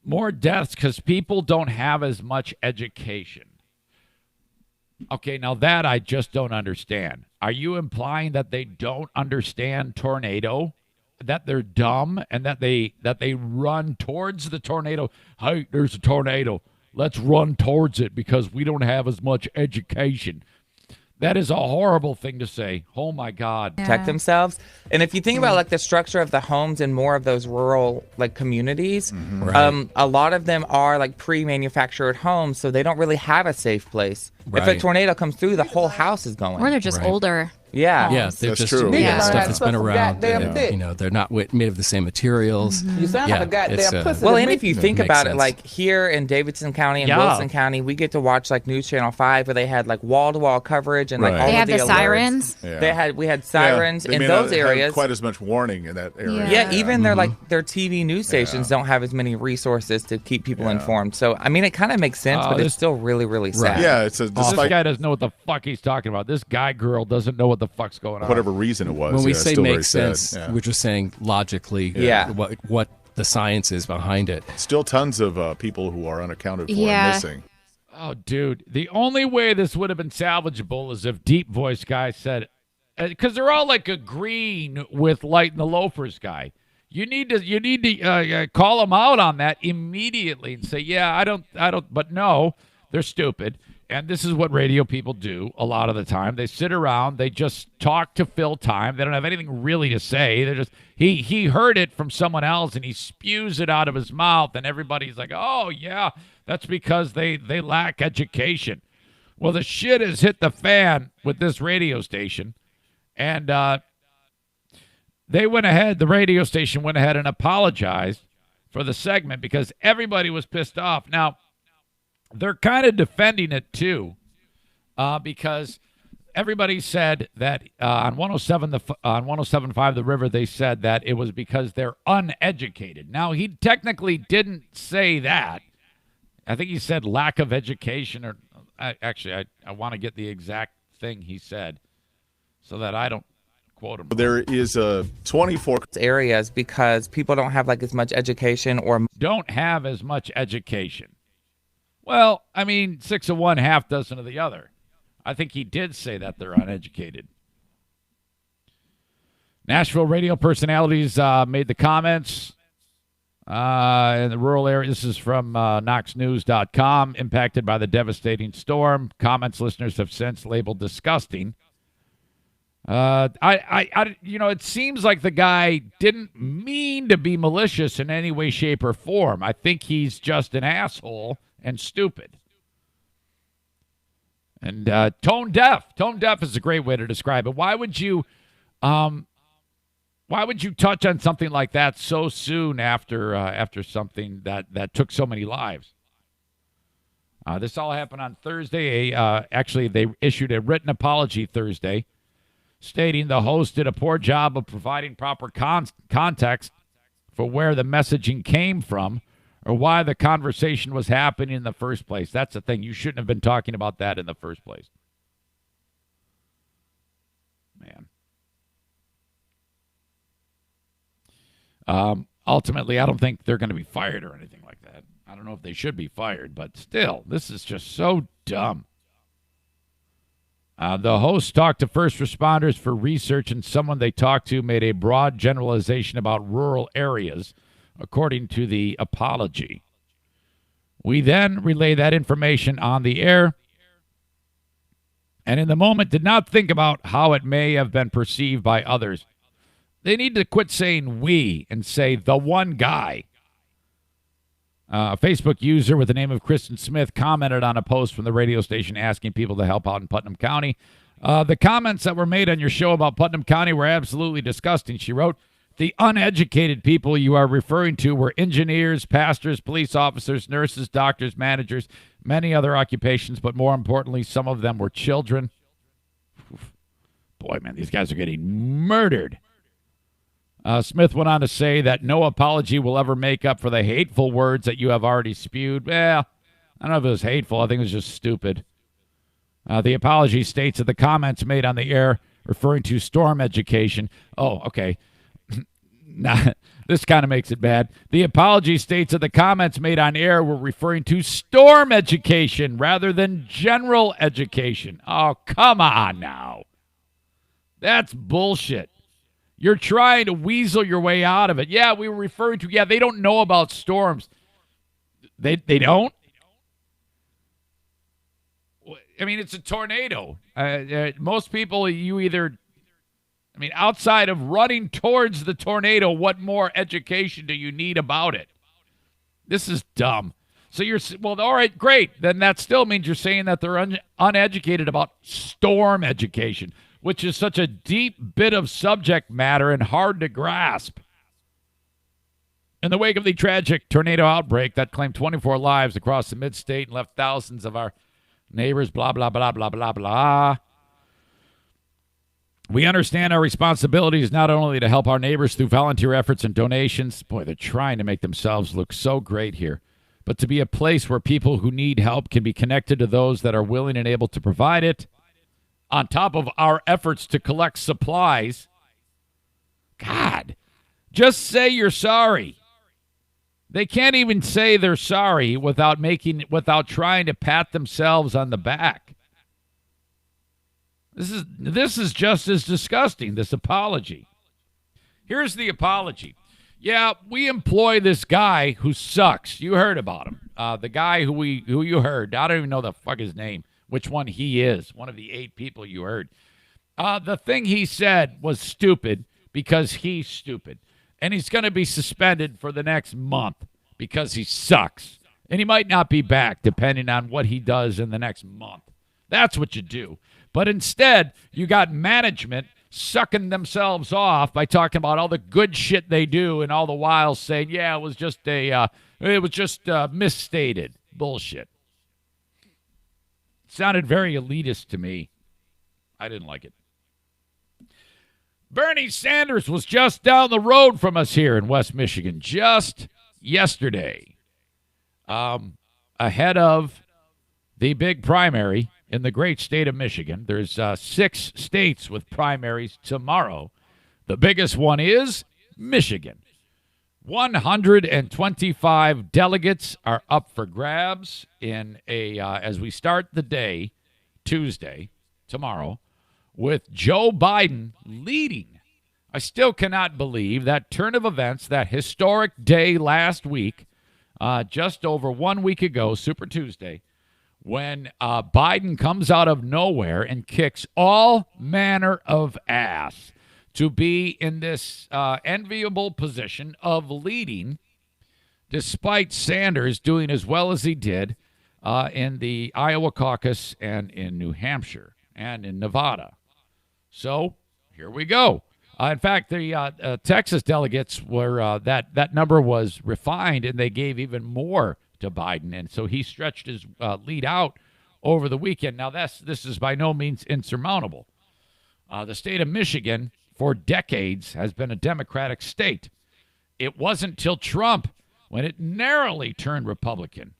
more deaths because people don't have as much education. Okay, now that I just don't understand. Are you implying that they don't understand tornado? That they're dumb and that they run towards the tornado? Hey, there's a tornado. Let's run towards it because we don't have as much education. That is a horrible thing to say. Oh, my God. Protect themselves. And if you think about the structure of the homes in more of those rural communities, a lot of them are pre-manufactured homes, so they don't really have a safe place. If a tornado comes through, the whole house is going. Or they're just older. Yeah. Yeah, they're That's just true. stuff that's been around. They're not made of the same materials. You sound like a goddamn pussy. Well, to and me. if you think about Makes it, here in Davidson County and Wilson County, we get to watch News Channel 5 where they had wall-to-wall coverage and all They of have the alerts. sirens. Yeah. We had sirens they in may those not have areas. quite as much warning in that area. Yeah, even their TV news stations don't have as many resources to keep people informed. So I mean, it kind of makes sense, but it's still really, really sad. Yeah, it's this guy doesn't know what the fuck he's talking about. This girl doesn't know what the fuck's going on. Whatever reason it was. When we it's say still very makes sense, sad. we're just saying logically what the science is behind it. Still tons of people who are unaccounted for and missing. Oh, dude, the only way this would have been salvageable is if Deep Voice guy said, because they're all agreeing with Light and the Loafers guy. You need to call them out on that immediately and say, yeah, I don't, but no, they're stupid. And this is what radio people do a lot of the time. They sit around, they just talk to fill time. They don't have anything really to say. They're just he heard it from someone else and he spews it out of his mouth, and everybody's like, oh yeah, that's because they lack education. Well, the shit has hit the fan with this radio station, and the radio station went ahead and apologized for the segment because everybody was pissed off. Now, they're kind of defending it too, because everybody said that on 107.5 The River, they said that it was because they're uneducated. Now, he technically didn't say that. I think he said lack of education, or I want to get the exact thing he said so that I don't quote him. There is a 24 areas because people don't have like as much education or don't have as much education. Well, I mean, 6 of one, half dozen of the other. I think he did say that they're uneducated. Nashville radio personalities made the comments in the rural area. This is from knoxnews.com. Impacted by the devastating storm. Comments listeners have since labeled disgusting. It seems like the guy didn't mean to be malicious in any way, shape, or form. I think he's just an asshole and stupid. And tone deaf. Tone deaf is a great way to describe it. Why would you touch on something like that so soon after something that took so many lives? This all happened on Thursday. Actually, they issued a written apology Thursday, stating the host did a poor job of providing proper context for where the messaging came from or why the conversation was happening in the first place. That's the thing. You shouldn't have been talking about that in the first place. Man. Ultimately, I don't think they're going to be fired or anything like that. I don't know if they should be fired, but still, this is just so dumb. The host talked to first responders for research, and someone they talked to made a broad generalization about rural areas, according to the apology. We then relay that information on the air, and in the moment did not think about how it may have been perceived by others. They need to quit saying we and say the one guy. A Facebook user with the name of Kristen Smith commented on a post from the radio station asking people to help out in Putnam County. The comments that were made on your show about Putnam County were absolutely disgusting, she wrote. The uneducated people you are referring to were engineers, pastors, police officers, nurses, doctors, managers, many other occupations, but more importantly, some of them were children. Boy, man, these guys are getting murdered. Smith went on to say that no apology will ever make up for the hateful words that you have already spewed. Well, I don't know if it was hateful. I think it was just stupid. The apology states that the comments made on the air referring to storm education. Oh, okay. Nah, this kind of makes it bad. The apology states that the comments made on air were referring to storm education rather than general education. Oh, come on now. That's bullshit. You're trying to weasel your way out of it. Yeah, we were referring to, they don't know about storms. They don't? I mean, it's a tornado. Most people, outside of running towards the tornado, what more education do you need about it? This is dumb. So all right, great. Then that still means you're saying that they're uneducated about storm education, which is such a deep bit of subject matter and hard to grasp. In the wake of the tragic tornado outbreak that claimed 24 lives across the mid-state and left thousands of our neighbors, blah, blah, blah, blah, blah, blah. We understand our responsibility is not only to help our neighbors through volunteer efforts and donations. Boy, they're trying to make themselves look so great here. But to be a place where people who need help can be connected to those that are willing and able to provide it. On top of our efforts to collect supplies. God, just say you're sorry. They can't even say they're sorry without trying to pat themselves on the back. This is just as disgusting, this apology. Here's the apology. Yeah, we employ this guy who sucks. You heard about him. The guy who you heard. I don't even know the fuck his name. Which one he is. One of the 8 people you heard. The thing he said was stupid because he's stupid. And he's going to be suspended for the next month because he sucks. And he might not be back depending on what he does in the next month. That's what you do. But instead, you got management sucking themselves off by talking about all the good shit they do and all the while saying, yeah, it was just misstated. Bullshit. Sounded very elitist to me. I didn't like it. Bernie Sanders was just down the road from us here in West Michigan just yesterday, ahead of the big primary in the great state of Michigan. There's 6 states with primaries tomorrow. The biggest one is Michigan. 125 delegates are up for grabs in as we start the day, Tuesday, tomorrow, with Joe Biden leading. I still cannot believe that turn of events, that historic day last week, just over 1 week ago, Super Tuesday, when Biden comes out of nowhere and kicks all manner of ass to be in this enviable position of leading, despite Sanders doing as well as he did in the Iowa caucus and in New Hampshire and in Nevada. So here we go. In fact, the Texas delegates were that number was refined, and they gave even more to Biden, and so he stretched his lead out over the weekend. Now, this is by no means insurmountable. The state of Michigan, for decades, has been a Democratic state. It wasn't till Trump when it narrowly turned Republican,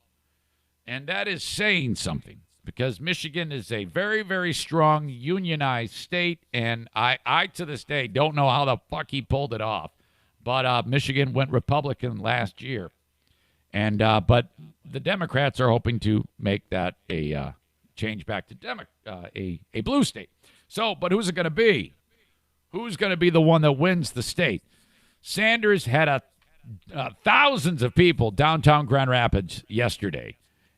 and that is saying something, because Michigan is a very, very strong unionized state, and I to this day don't know how the fuck he pulled it off. But Michigan went Republican last year, and but the Democrats are hoping to make that a change back to a blue state. So, but who's it going to be? Who's going to be the one that wins the state? Sanders had thousands of people downtown Grand Rapids yesterday,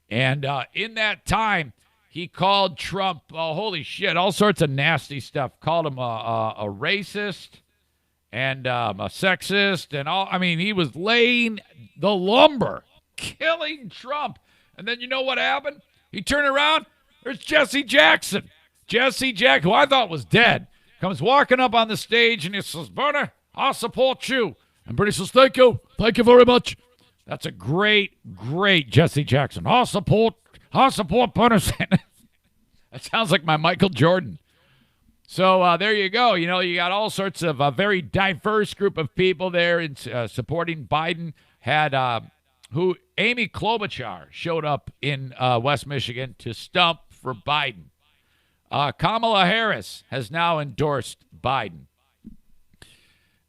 and in that time, he called Trump, holy shit, all sorts of nasty stuff. Called him a racist and a sexist and all. I mean, he was laying the lumber, killing Trump. And then you know what happened? He turned around. There's Jesse Jackson. Jesse Jackson, who I thought was dead, comes walking up on the stage and he says, Bernie, I'll support you. And Bernie says, thank you. Thank you very much. That's a great, great Jesse Jackson. I'll support Bernie Sanders. That sounds like my Michael Jordan. So there you go. You know, you got all sorts of a very diverse group of people there in, supporting Biden. Had Amy Klobuchar showed up in West Michigan to stump for Biden. Kamala Harris has now endorsed Biden.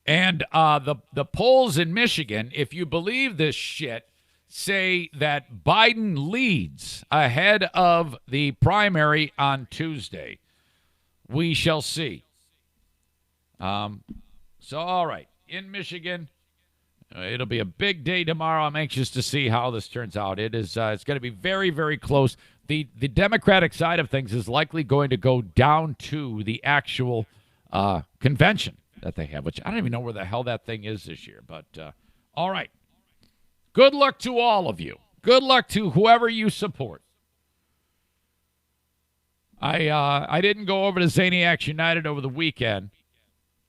And the polls in Michigan, if you believe this shit, say that Biden leads ahead of the primary on Tuesday. We shall see. So, all right. In Michigan, it'll be a big day tomorrow. I'm anxious to see how this turns out. It's going to be very, very close. The Democratic side of things is likely going to go down to the actual convention that they have, which I don't even know where the hell that thing is this year. But, all right. Good luck to all of you. Good luck to whoever you support. I didn't go over to Zaniacs United over the weekend.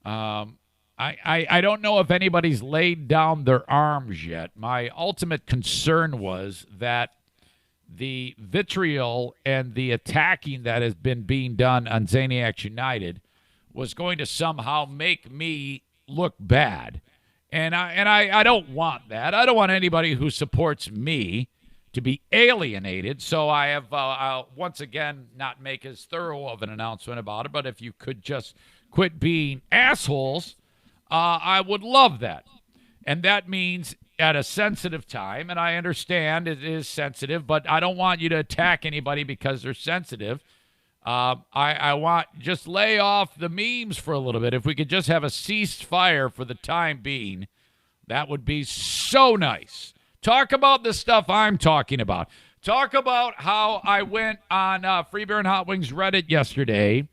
I don't know if anybody's laid down their arms yet. My ultimate concern was that the vitriol and the attacking that has been being done on Zaniacs United was going to somehow make me look bad. And I don't want that. I don't want anybody who supports me to be alienated. So I have, I'll once again not make as thorough of an announcement about it. But if you could just quit being assholes, I would love that. And that means at a sensitive time, and I understand it is sensitive, but I don't want you to attack anybody because they're sensitive. I want just lay off the memes for a little bit. If we could just have a ceasefire for the time being, that would be so nice. Talk about the stuff I'm talking about. Talk about how I went on Free Beer and Hot Wings Reddit yesterday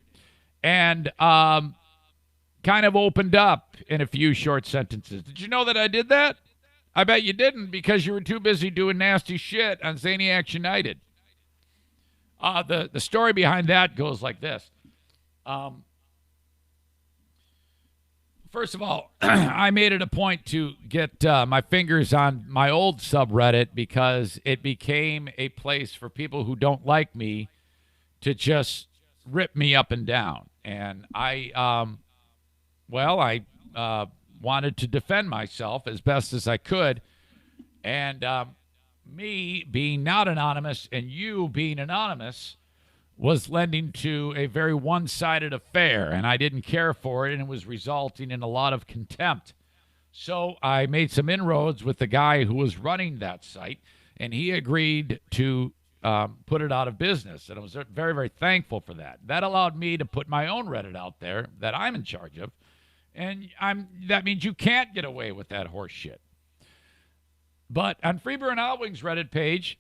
and kind of opened up in a few short sentences. Did you know that I did that? I bet you didn't because you were too busy doing nasty shit on Zaniacs United. The story behind that goes like this. First of all, I made it a point to get my fingers on my old subreddit because it became a place for people who don't like me to just ripped me up and down. And I wanted to defend myself as best as I could. And me being not anonymous and you being anonymous was lending to a very one-sided affair, and I didn't care for it, and it was resulting in a lot of contempt. So I made some inroads with the guy who was running that site, and he agreed to put it out of business, and I was very, very thankful for that. That allowed me to put my own Reddit out there that I'm in charge of, and that means you can't get away with that horse shit. But on Freeburg and Outwing's Reddit page,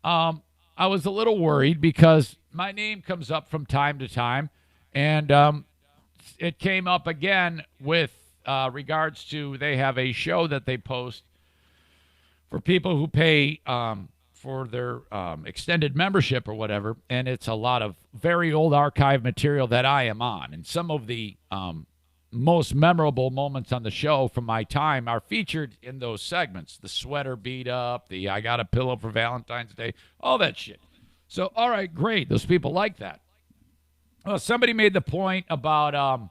I was a little worried because my name comes up from time to time, and it came up again with regards to they have a show that they post for people who pay for their extended membership or whatever, and it's a lot of very old archive material that I am on, and some of the most memorable moments on the show from my time are featured in those segments. The sweater beat up, the I got a pillow for Valentine's Day, all that shit. So, all right, great. Those people like that. Well, somebody made the point about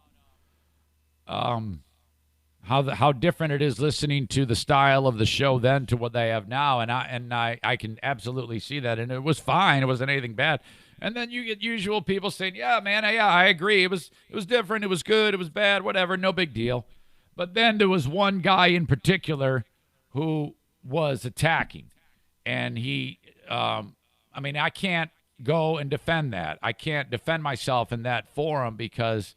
how different it is listening to the style of the show then to what they have now, and I can absolutely see that, and it was fine. It wasn't anything bad. And then you get usual people saying, yeah, man, yeah, I agree. It was different. It was good. It was bad. Whatever. No big deal. But then there was one guy in particular who was attacking. And he, I can't go and defend that. I can't defend myself in that forum because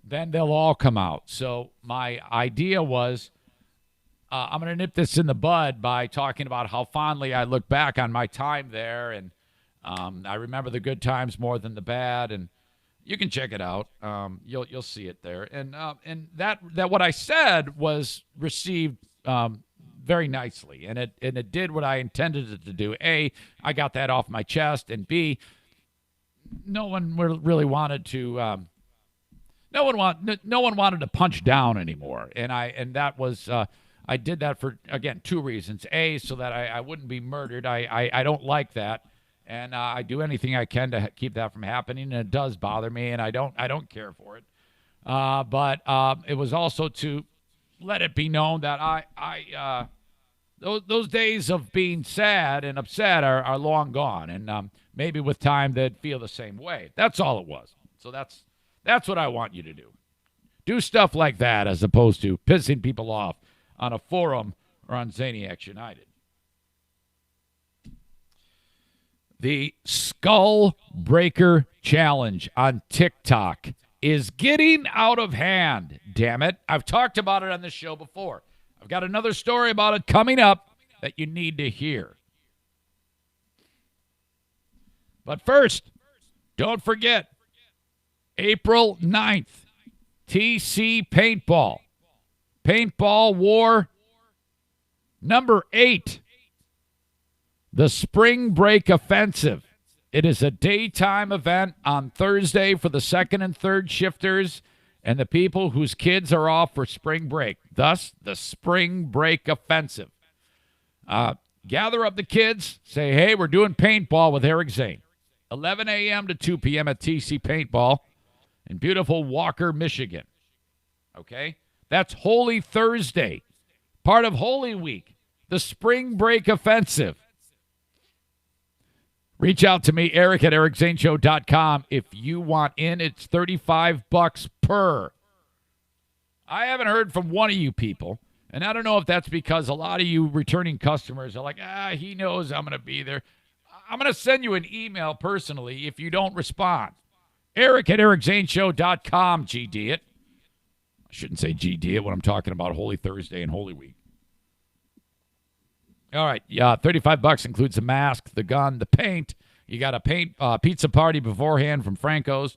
then they'll all come out. So my idea was I'm going to nip this in the bud by talking about how fondly I look back on my time there, and I remember the good times more than the bad, and you can check it out. You'll see it there, and that what I said was received very nicely, and it did what I intended it to do. A, I got that off my chest, and B, no one really wanted to. No one wanted to punch down anymore, and that was. I did that for, again, two reasons. A, so that I wouldn't be murdered. I don't like that. And I do anything I can to keep that from happening, and it does bother me, and I don't care for it. But it was also to let it be known that those days of being sad and upset are long gone, and maybe with time they'd feel the same way. That's all it was. So that's what I want you to do. Do stuff like that as opposed to pissing people off on a forum or on Zaniacs United. The Skull Breaker Challenge on TikTok is getting out of hand, damn it. I've talked about it on this show before. I've got another story about it coming up that you need to hear. But first, don't forget, April 9th, TC Paintball. Paintball War number 8. The Spring Break Offensive. It is a daytime event on Thursday for the second and third shifters and the people whose kids are off for spring break. Thus, the Spring Break Offensive. Gather up the kids. Say, hey, we're doing paintball with Eric Zane. 11 a.m. to 2 p.m. at TC Paintball in beautiful Walker, Michigan. Okay? That's Holy Thursday. Part of Holy Week. The Spring Break Offensive. Reach out to me, Eric at ericzaneshow.com. If you want in, it's $35 per. I haven't heard from one of you people, and I don't know if that's because a lot of you returning customers are like, he knows I'm going to be there. I'm going to send you an email personally if you don't respond. Eric at ericzaneshow.com, GD it. I shouldn't say GD it when I'm talking about Holy Thursday and Holy Week. All right, $35 includes the mask, the gun, the paint. You got a paint pizza party beforehand from Franco's.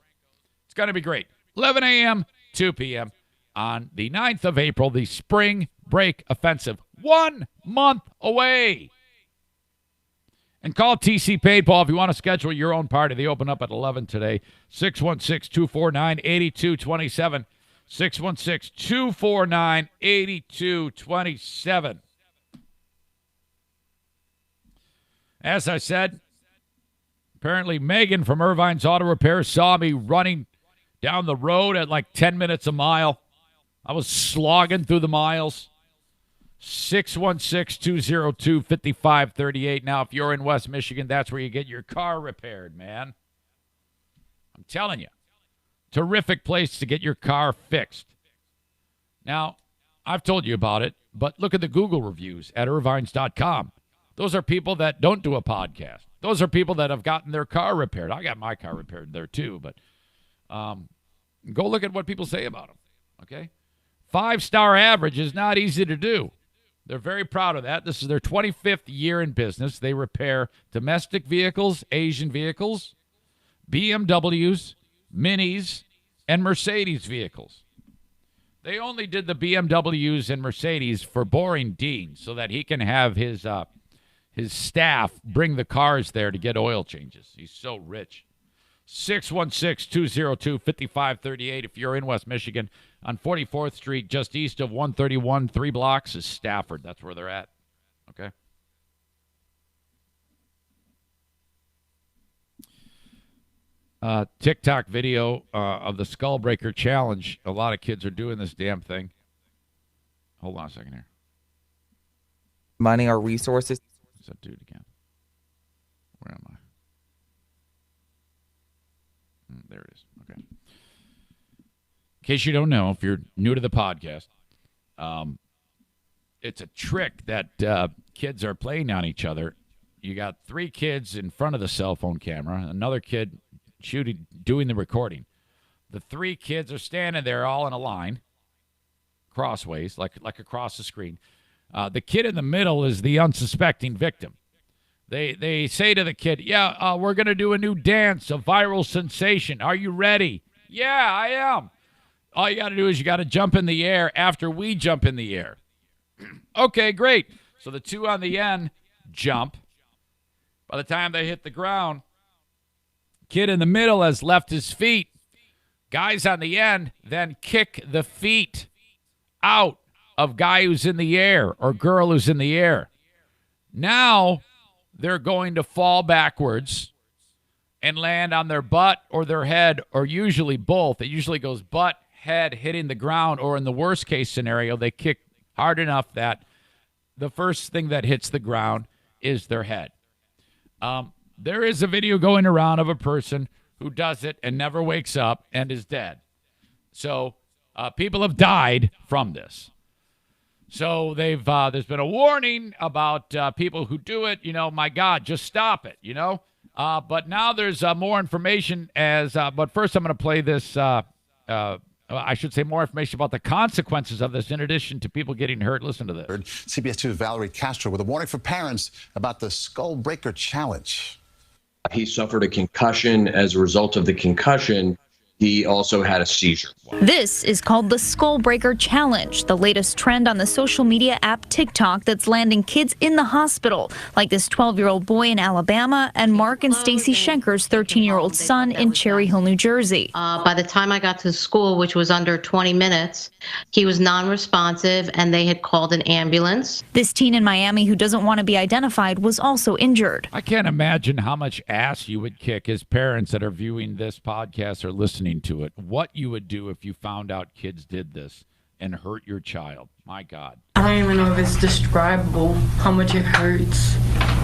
It's going to be great. 11 a.m., 2 p.m. on the 9th of April, the Spring Break Offensive. 1 month away. And call TC Paintball if you want to schedule your own party. They open up at 11 today. 616-249-8227. 616-249-8227. As I said, Apparently, Megan from Irvine's Auto Repair saw me running down the road at like 10 minutes a mile. I was slogging through the miles. 616-202-5538. Now, if you're in West Michigan, that's where you get your car repaired, man. I'm telling you. Terrific place to get your car fixed. Now, I've told you about it, but look at the Google reviews at irvines.com. Those are people that don't do a podcast. Those are people that have gotten their car repaired. I got my car repaired there too, but go look at what people say about them, okay? 5-star average is not easy to do. They're very proud of that. This is their 25th year in business. They repair domestic vehicles, Asian vehicles, BMWs, Minis, and Mercedes vehicles. They only did the BMWs and Mercedes for Boring Dean so that he can have his staff bring the cars there to get oil changes. He's so rich. 616-202-5538 if you're in West Michigan. On 44th Street, just east of 131, 3 blocks is Stafford. That's where they're at. Okay? TikTok video of the Skull Breaker Challenge. A lot of kids are doing this damn thing. Hold on a second here. Money or resources. What's that dude again? Where am I? There it is. Okay. In case you don't know, if you're new to the podcast, it's a trick that kids are playing on each other. You got 3 kids in front of the cell phone camera, another kid doing the recording. The 3 kids are standing there all in a line, crossways, like across the screen. The kid in the middle is the unsuspecting victim. They say to the kid, we're going to do a new dance, a viral sensation. Are you ready? Yeah, I am. All you got to do is you got to jump in the air after we jump in the air. Okay, great. So the 2 on the end jump. By the time they hit the ground, kid in the middle has left his feet. Guys on the end then kick the feet out of guy who's in the air or girl who's in the air. Now they're going to fall backwards and land on their butt or their head, or usually both. It usually goes butt, head hitting the ground, or in the worst case scenario, they kick hard enough that the first thing that hits the ground is their head. There is a video going around of a person who does it and never wakes up and is dead. So people have died from this. So there's been a warning about people who do it. My God, just stop it. But now there's more information. But first, I'm going to play this. I should say more information about the consequences of this, in addition to people getting hurt. Listen to this. CBS 2's Valerie Castro with a warning for parents about the Skull Breaker Challenge. He suffered a concussion. As a result of the concussion, he also had a seizure. This is called the Skull Breaker Challenge, the latest trend on the social media app TikTok that's landing kids in the hospital, like this 12-year-old boy in Alabama and Mark and Stacy Schenker's 13-year-old son in Cherry Hill, New Jersey. By the time I got to school, which was under 20 minutes, he was non-responsive and they had called an ambulance. This teen in Miami who doesn't want to be identified was also injured. I can't imagine how much ass you would kick as parents that are viewing this podcast or listening to it. What you would do if you found out kids did this and hurt your child. My God. I don't even know if it's describable how much it hurts,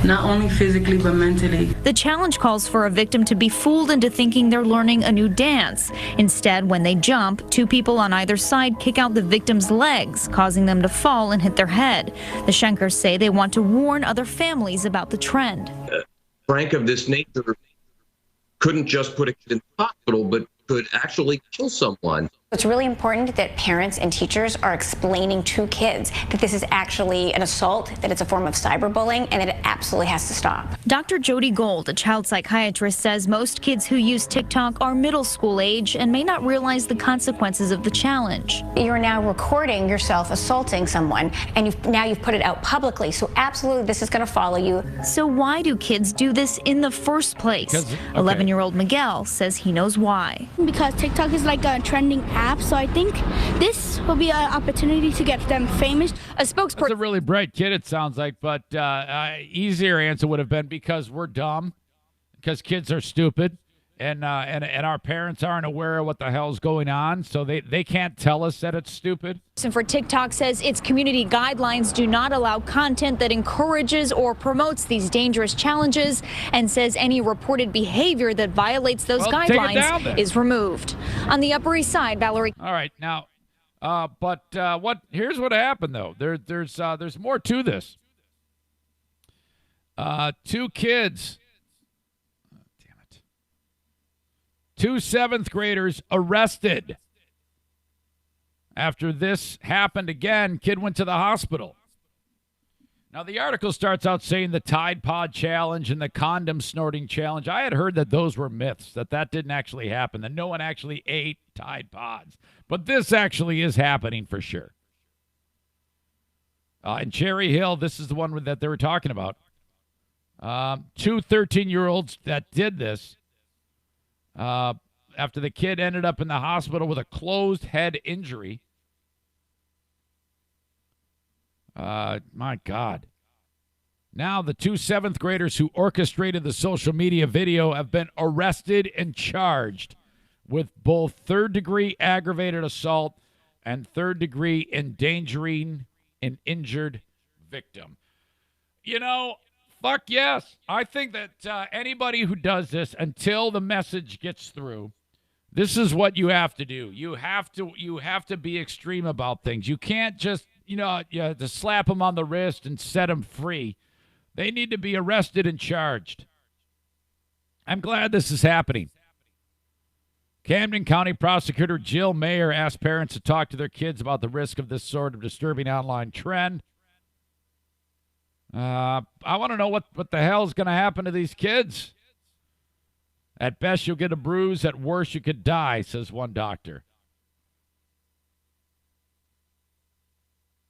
not only physically but mentally. The challenge calls for a victim to be fooled into thinking they're learning a new dance. Instead, when they jump, 2 people on either side kick out the victim's legs, causing them to fall and hit their head. The Schenkers say they want to warn other families about the trend. Prank of this nature couldn't just put a kid in the hospital, but could actually kill someone. It's really important that parents and teachers are explaining to kids that this is actually an assault, that it's a form of cyberbullying, and that it absolutely has to stop. Dr. Jody Gold, a child psychiatrist, says most kids who use TikTok are middle school age and may not realize the consequences of the challenge. You're now recording yourself assaulting someone, and you've put it out publicly, so absolutely this is going to follow you. So why do kids do this in the first place? 11-year-old Miguel says he knows why. Because TikTok is like a trending app, so I think this will be an opportunity to get them famous. A spokesperson. That's a really bright kid, it sounds like, but easier answer would have been because we're dumb. because kids are stupid. And our parents aren't aware of what the hell's going on, so they can't tell us that it's stupid. And for TikTok says its community guidelines do not allow content that encourages or promotes these dangerous challenges, and says any reported behavior that violates those guidelines is removed. On the Upper East Side, Valerie. All right, now, here's what happened though. There's more to this. 2 kids. Two 7th graders arrested. After this happened again, kid went to the hospital. Now, the article starts out saying the Tide Pod Challenge and the condom snorting challenge. I had heard that those were myths, that didn't actually happen, that no one actually ate Tide Pods. But this actually is happening for sure. In Cherry Hill, this is the one that they were talking about. 2 13-year-olds that did this. After the kid ended up in the hospital with a closed head injury. My God. Now the 2 7th graders who orchestrated the social media video have been arrested and charged with both 3rd-degree aggravated assault and 3rd-degree endangering an injured victim. You know, fuck yes. I think that anybody who does this, until the message gets through, this is what you have to do. You have to be extreme about things. You can't just, to slap them on the wrist and set them free. They need to be arrested and charged. I'm glad this is happening. Camden County Prosecutor Jill Mayer asked parents to talk to their kids about the risk of this sort of disturbing online trend. I want to know what the hell is going to happen to these kids. At best, you'll get a bruise. At worst, you could die, says one doctor.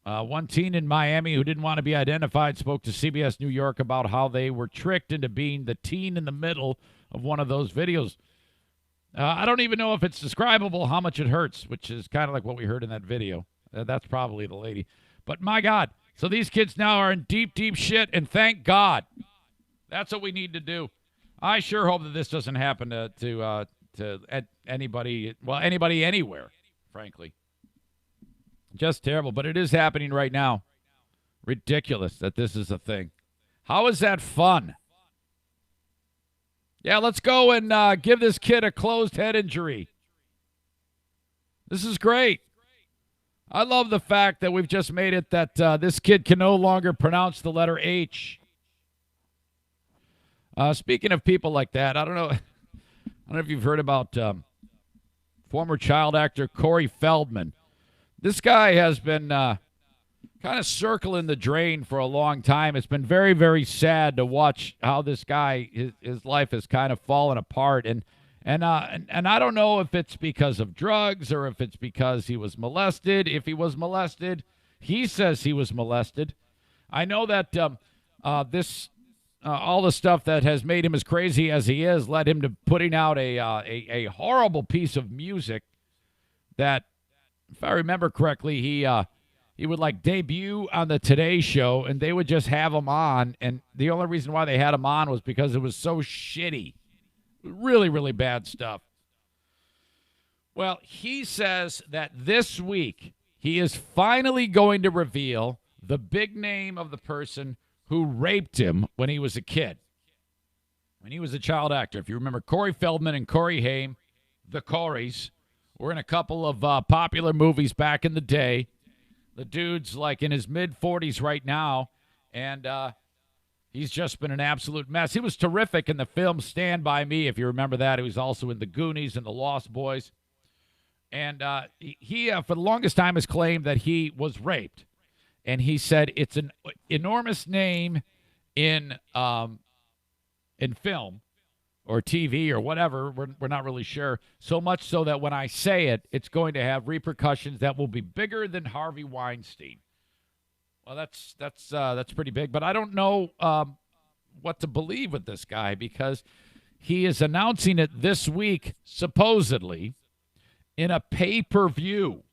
One teen in Miami who didn't want to be identified spoke to CBS New York about how they were tricked into being the teen in the middle of one of those videos. I don't even know if it's describable how much it hurts, which is kind of like what we heard in that video. That's probably the lady. But my God. So these kids now are in deep, deep shit, and thank God. That's what we need to do. I sure hope that this doesn't happen to anybody, anybody anywhere, frankly. Just terrible, but it is happening right now. Ridiculous that this is a thing. How is that fun? Yeah, let's go and give this kid a closed head injury. This is great. I love the fact that we've just made it that this kid can no longer pronounce the letter H. Speaking of people like that, I don't know if you've heard about former child actor Corey Feldman. This guy has been kind of circling the drain for a long time. It's been very, very sad to watch how this guy, his life has kind of fallen apart. And I don't know if it's because of drugs or if it's because he was molested. If he was molested, he says he was molested. I know that all the stuff that has made him as crazy as he is led him to putting out a horrible piece of music that, if I remember correctly, he would like debut on the Today Show, and they would just have him on. And the only reason why they had him on was because it was so shitty. Really, really bad stuff. Well, he says that this week he is finally going to reveal the big name of the person who raped him when he was a kid, when he was a child actor. If you remember, Corey Feldman and Corey Haim, the Coreys, were in a couple of popular movies back in the day. The dude's like in his mid-40s right now, and he's just been an absolute mess. He was terrific in the film Stand By Me, if you remember that. He was also in The Goonies and The Lost Boys. And he for the longest time, has claimed that he was raped. And he said it's an enormous name in film or TV or whatever. We're not really sure. So much so that when I say it, it's going to have repercussions that will be bigger than Harvey Weinstein. Well, that's pretty big. But I don't know what to believe with this guy, because he is announcing it this week, supposedly, in a pay-per-view.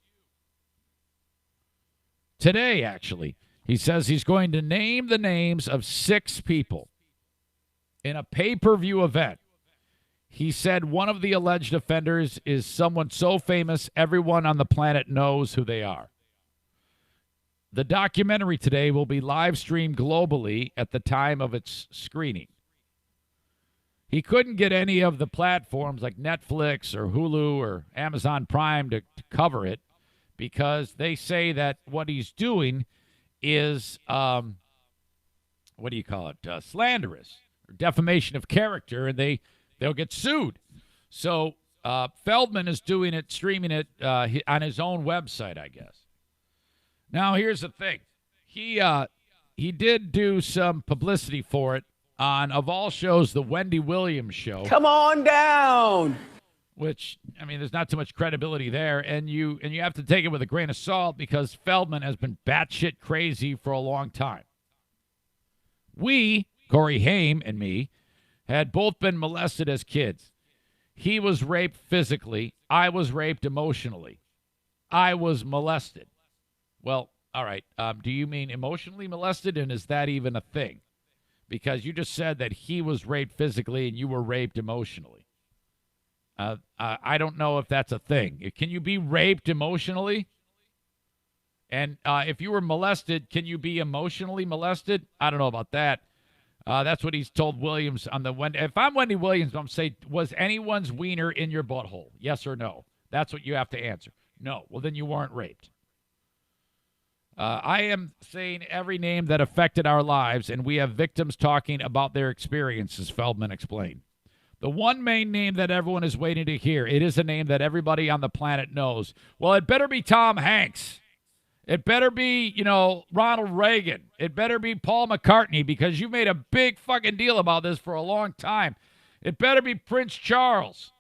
Today, actually. He says he's going to name the names of 6 people. in a pay-per-view event. He said one of the alleged offenders is someone so famous everyone on the planet knows who they are. The documentary today will be live streamed globally at the time of its screening. He couldn't get any of the platforms like Netflix or Hulu or Amazon Prime to cover it because they say that what he's doing is, slanderous or defamation of character, and they'll get sued. So Feldman is doing it, streaming it on his own website, I guess. Now, here's the thing. He did do some publicity for it on, of all shows, the Wendy Williams show. Come on down. Which, I mean, there's not too much credibility there, and you have to take it with a grain of salt because Feldman has been batshit crazy for a long time. We, Corey Haim and me, had both been molested as kids. He was raped physically. I was raped emotionally. I was molested. Well, all right. Do you mean emotionally molested, and is that even a thing? Because you just said that he was raped physically and you were raped emotionally. I don't know if that's a thing. Can you be raped emotionally? And if you were molested, can you be emotionally molested? I don't know about that. That's what he's told Williams on the Wendy. If I'm Wendy Williams, I'm saying, was anyone's wiener in your butthole? Yes or no? That's what you have to answer. No. Well, then you weren't raped. I am saying every name that affected our lives, and we have victims talking about their experiences, Feldman explained. The one main name that everyone is waiting to hear, it is a name that everybody on the planet knows. Well, it better be Tom Hanks. It better be, Ronald Reagan. It better be Paul McCartney, because you made a big fucking deal about this for a long time. It better be Prince Charles.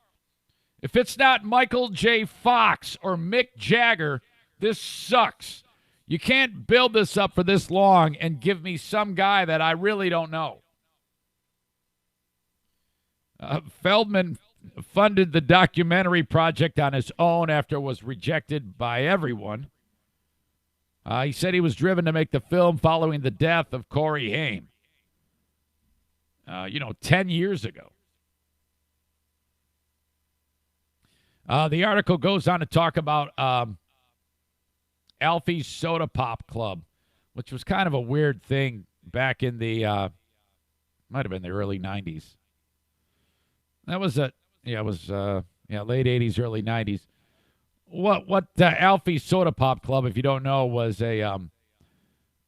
If it's not Michael J. Fox or Mick Jagger, this sucks. You can't build this up for this long and give me some guy that I really don't know. Feldman funded the documentary project on his own after it was rejected by everyone. He said he was driven to make the film following the death of Corey Haim, 10 years ago. The article goes on to talk about Alfea's Soda Pop Club, which was kind of a weird thing back in the, might have been the early 90s. That was late 80s, early 90s. What Alfea's Soda Pop Club, if you don't know, was a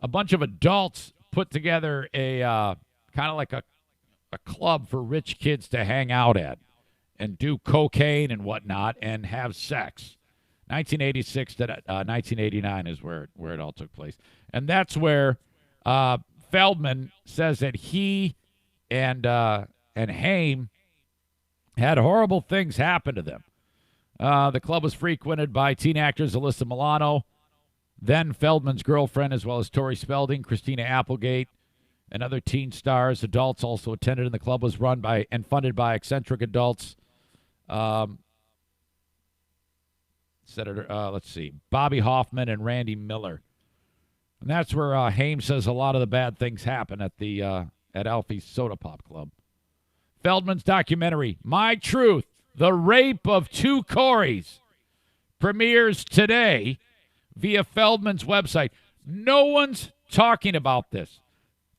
bunch of adults put together a kind of like a club for rich kids to hang out at and do cocaine and whatnot and have sex. 1986 to 1989 is where it all took place. And that's where Feldman says that he and Haim had horrible things happen to them. The club was frequented by teen actors Alyssa Milano, then Feldman's girlfriend, as well as Tori Spelling, Christina Applegate, and other teen stars. Adults also attended, and the club was run by and funded by eccentric adults. Bobby Hoffman and Randy Miller. And that's where Haim says a lot of the bad things happen at Alfea's Soda Pop Club. Feldman's documentary, My Truth, The Rape of Two Coreys, premieres today via Feldman's website. No one's talking about this.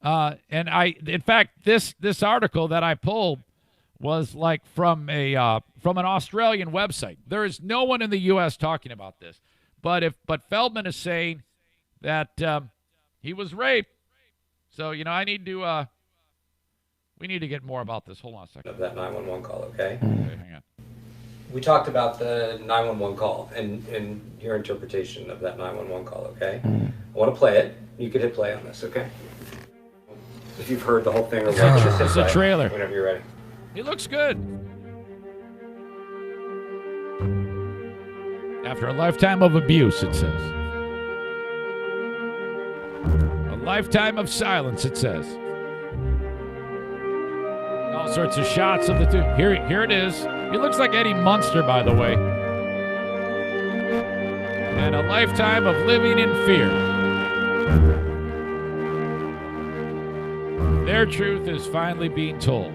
In fact, this article that I pulled was like from an Australian website. There is no one in the U.S. talking about this. But Feldman is saying that he was raped. So, we need to get more about this. Hold on a second. Of that 911 call, okay? Okay, hang on. We talked about the 911 call and your interpretation of that 911 call, okay? I want to play it. You could hit play on this, okay? If you've heard the whole thing or what, just hit It's play a trailer. Whenever you're ready. He looks good. After a lifetime of abuse, it says. A lifetime of silence, it says. All sorts of shots of the two. Here it is. He looks like Eddie Munster, by the way. And a lifetime of living in fear. Their truth is finally being told.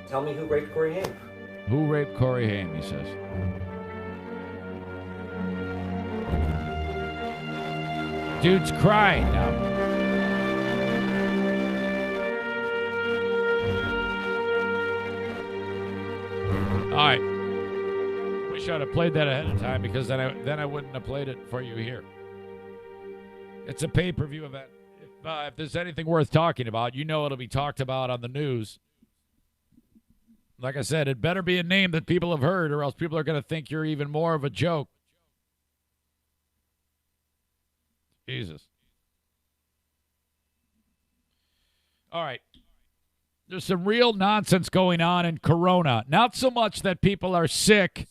Tell me who raped Corey Haim. Who raped Corey Haim, he says. Dude's crying now. All right. Wish I'd have played that ahead of time because then I wouldn't have played it for you here. It's a pay-per-view event. If there's anything worth talking about, you know it'll be talked about on the news. Like I said, it better be a name that people have heard, or else people are going to think you're even more of a joke. Jesus. All right. There's some real nonsense going on in Corona. Not so much that people are sick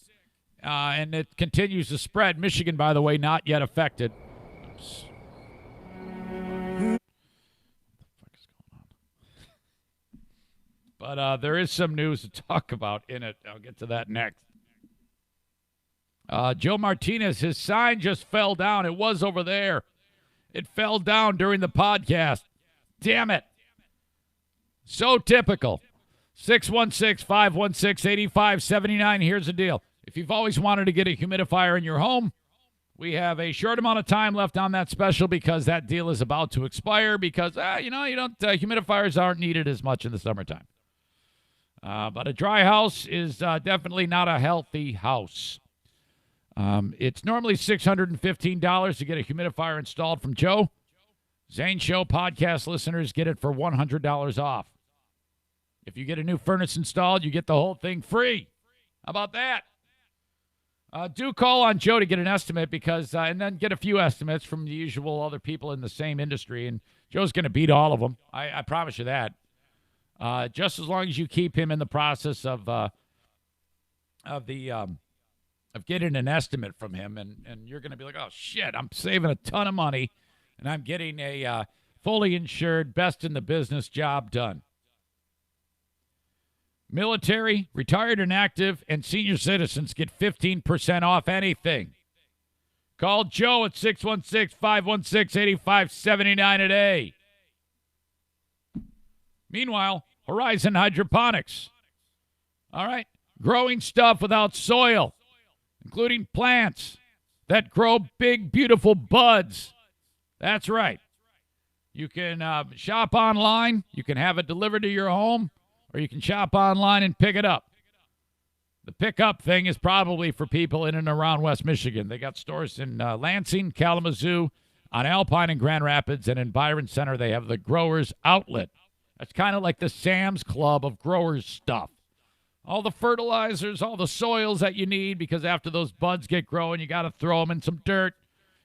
and it continues to spread. Michigan, by the way, not yet affected. Oops. But there is some news to talk about in it. I'll get to that next. Joe Martinez, his sign just fell down. It was over there. It fell down during the podcast. Damn it. So typical. 616-516-8579. Here's the deal. If you've always wanted to get a humidifier in your home, we have a short amount of time left on that special because that deal is about to expire because, humidifiers aren't needed as much in the summertime. But a dry house is definitely not a healthy house. It's normally $615 to get a humidifier installed from Joe. Zane Show podcast listeners get it for $100 off. If you get a new furnace installed, you get the whole thing free. How about that? Do call on Joe to get an estimate because, and then get a few estimates from the usual other people in the same industry. And Joe's going to beat all of them. I promise you that. Just as long as you keep him in the process of getting an estimate from him, and you're going to be like, oh shit, I'm saving a ton of money, and I'm getting a fully insured, best in the business job done. Military, retired and active, and senior citizens get 15% off anything. Call Joe at 616-516-8579 today. Meanwhile, Horizon Hydroponics. All right? Growing stuff without soil, including plants that grow big, beautiful buds. That's right. You can shop online. You can have it delivered to your home, or you can shop online and pick it up. The pickup thing is probably for people in and around West Michigan. They got stores in Lansing, Kalamazoo, on Alpine and Grand Rapids, and in Byron Center they have the Growers Outlet. That's kind of like the Sam's Club of growers stuff. All the fertilizers, all the soils that you need, because after those buds get growing, you got to throw them in some dirt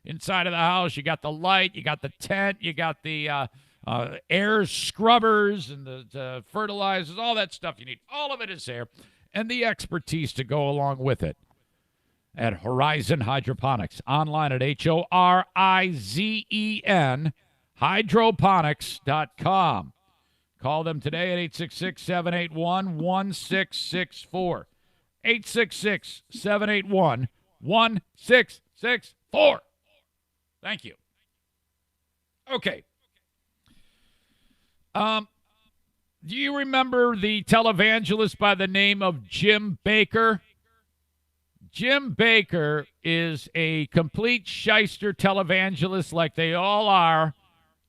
inside of the house. You got the light, you got the tent, you got the air scrubbers and the fertilizers, all that stuff you need. All of it is there, and the expertise to go along with it at Horizon Hydroponics. Online at HORIZEN, hydroponics.com. Call them today at 866-781-1664. 866-781-1664. Thank you. Okay. Do you remember the televangelist by the name of Jim Bakker? Jim Bakker is a complete shyster televangelist like they all are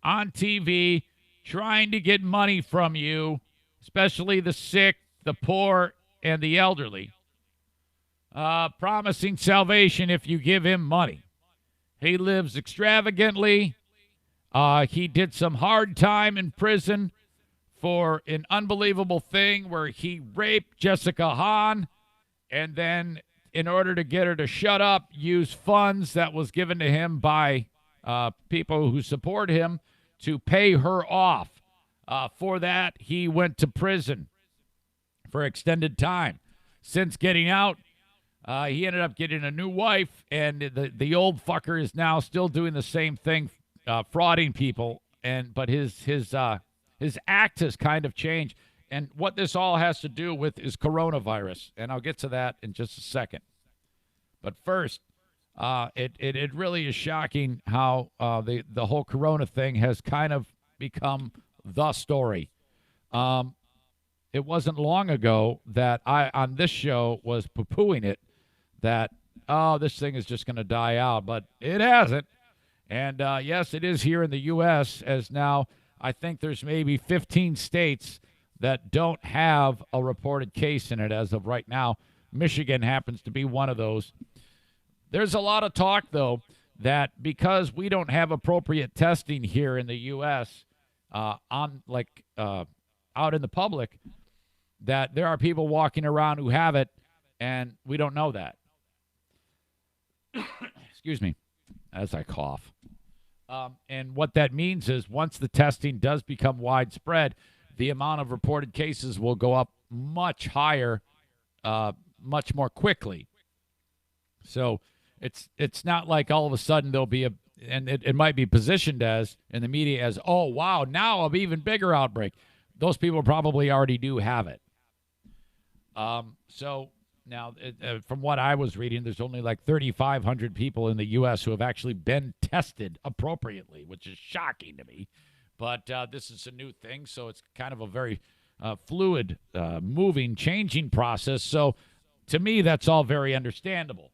on TV, trying to get money from you, especially the sick, the poor, and the elderly, promising salvation if you give him money. He lives extravagantly. He did some hard time in prison for an unbelievable thing where he raped Jessica Hahn, and then in order to get her to shut up, used funds that was given to him by people who support him to pay her off. For that, he went to prison for extended time. Since getting out, he ended up getting a new wife, and the old fucker is now still doing the same thing, frauding people. But his act has kind of changed. And what this all has to do with is coronavirus, and I'll get to that in just a second. But first, it really is shocking how the whole corona thing has kind of become the story. It wasn't long ago that I, on this show, was poo-pooing it, that, this thing is just going to die out, but it hasn't. And, yes, it is here in the U.S., as now I think there's maybe 15 states that don't have a reported case in it as of right now. Michigan happens to be one of those. There's a lot of talk, though, that because we don't have appropriate testing here in the U.S., out in the public, that there are people walking around who have it, and we don't know that. Excuse me, as I cough. And what that means is once the testing does become widespread, the amount of reported cases will go up much higher, much more quickly. So it's not like all of a sudden there'll be and it might be positioned as in the media as, oh, wow, now an even bigger outbreak. Those people probably already do have it. So now, from what I was reading, there's only like 3,500 people in the U.S. who have actually been tested appropriately, which is shocking to me. But this is a new thing, so it's kind of a very fluid, moving, changing process. So to me, that's all very understandable.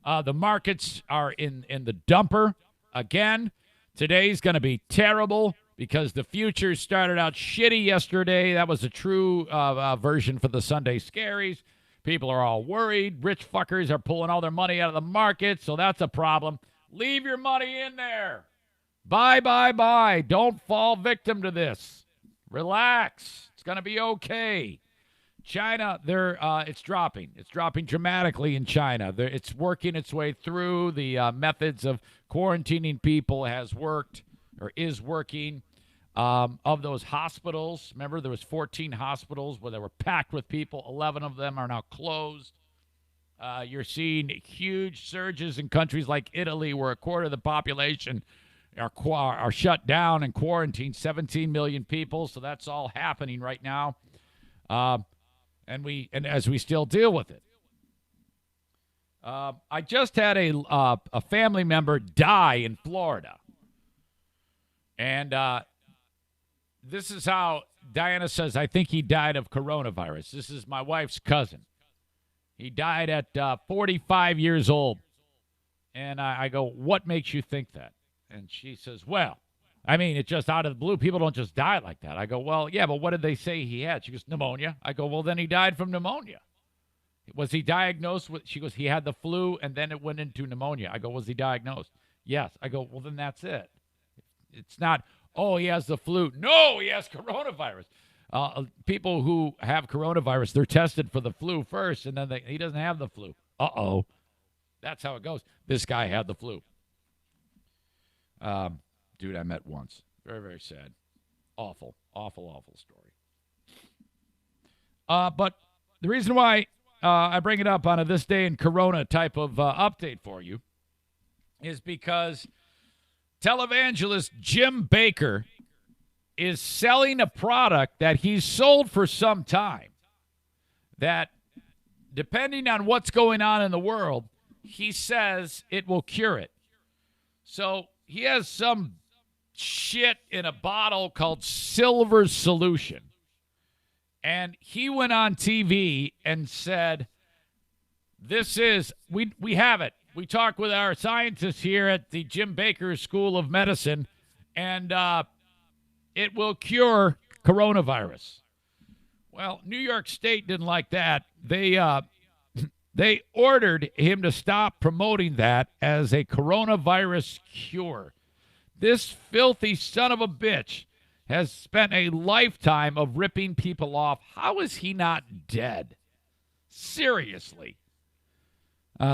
The markets are in the dumper again. Today's going to be terrible because the futures started out shitty yesterday. That was a true version for the Sunday scaries. People are all worried. Rich fuckers are pulling all their money out of the market, so that's a problem. Leave your money in there. Buy, buy, buy. Don't fall victim to this. Relax. It's going to be okay. China, it's dropping. It's dropping dramatically in China. It's working its way through. The methods of quarantining people has worked or is working. Of those hospitals, remember there was 14 hospitals where they were packed with people. 11 of them are now closed. You're seeing huge surges in countries like Italy where a quarter of the population are shut down and quarantined, 17 million people. So that's all happening right now. And as we still deal with it. I just had a family member die in Florida. And this is how Diana says, I think he died of coronavirus. This is my wife's cousin. He died at 45 years old. And I go, what makes you think that? And she says, well, I mean, it's just out of the blue. People don't just die like that. I go, well, yeah, but what did they say he had? She goes, pneumonia. I go, well, then he died from pneumonia. Was he diagnosed with, she goes, he had the flu and then it went into pneumonia. I go, was he diagnosed? Yes. I go, well, then that's it. It's not, oh, he has the flu. No, he has coronavirus. People who have coronavirus, they're tested for the flu first, and then he doesn't have the flu. Uh-oh. That's how it goes. This guy had the flu. Dude I met once. Very, very sad. Awful, awful, awful story. But the reason why I bring it up on a This Day in Corona type of update for you is because televangelist Jim Bakker is selling a product that he's sold for some time that, depending on what's going on in the world, he says it will cure it. So he has some shit in a bottle called Silver Solution. And he went on TV and said, we have it. We talked with our scientists here at the Jim Bakker School of Medicine, and it will cure coronavirus. Well, New York State didn't like that. They ordered him to stop promoting that as a coronavirus cure. This filthy son of a bitch has spent a lifetime of ripping people off. How is he not dead? Seriously.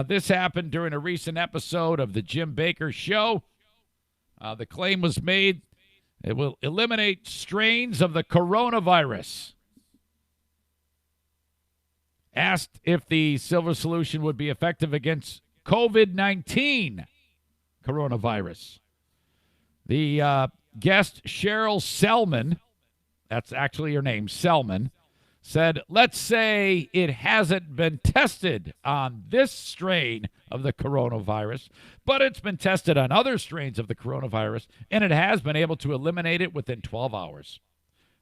This happened during a recent episode of the Jim Bakker Show. The claim was made it will eliminate strains of the coronavirus. Asked if the Silver Solution would be effective against COVID-19 coronavirus. The guest, Cheryl Selman, that's actually her name, Selman, said, let's say it hasn't been tested on this strain of the coronavirus, but it's been tested on other strains of the coronavirus, and it has been able to eliminate it within 12 hours.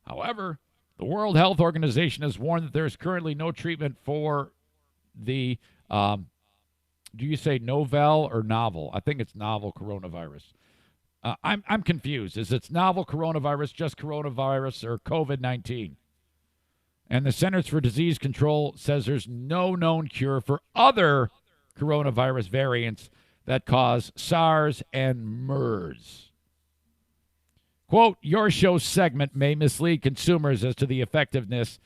However, the World Health Organization has warned that there is currently no treatment for the, do you say novel or novel? I think it's novel coronavirus. I'm confused. Is it novel coronavirus, just coronavirus, or COVID-19? And the Centers for Disease Control says there's no known cure for other coronavirus variants that cause SARS and MERS. Quote, your show segment may mislead consumers as to the effectiveness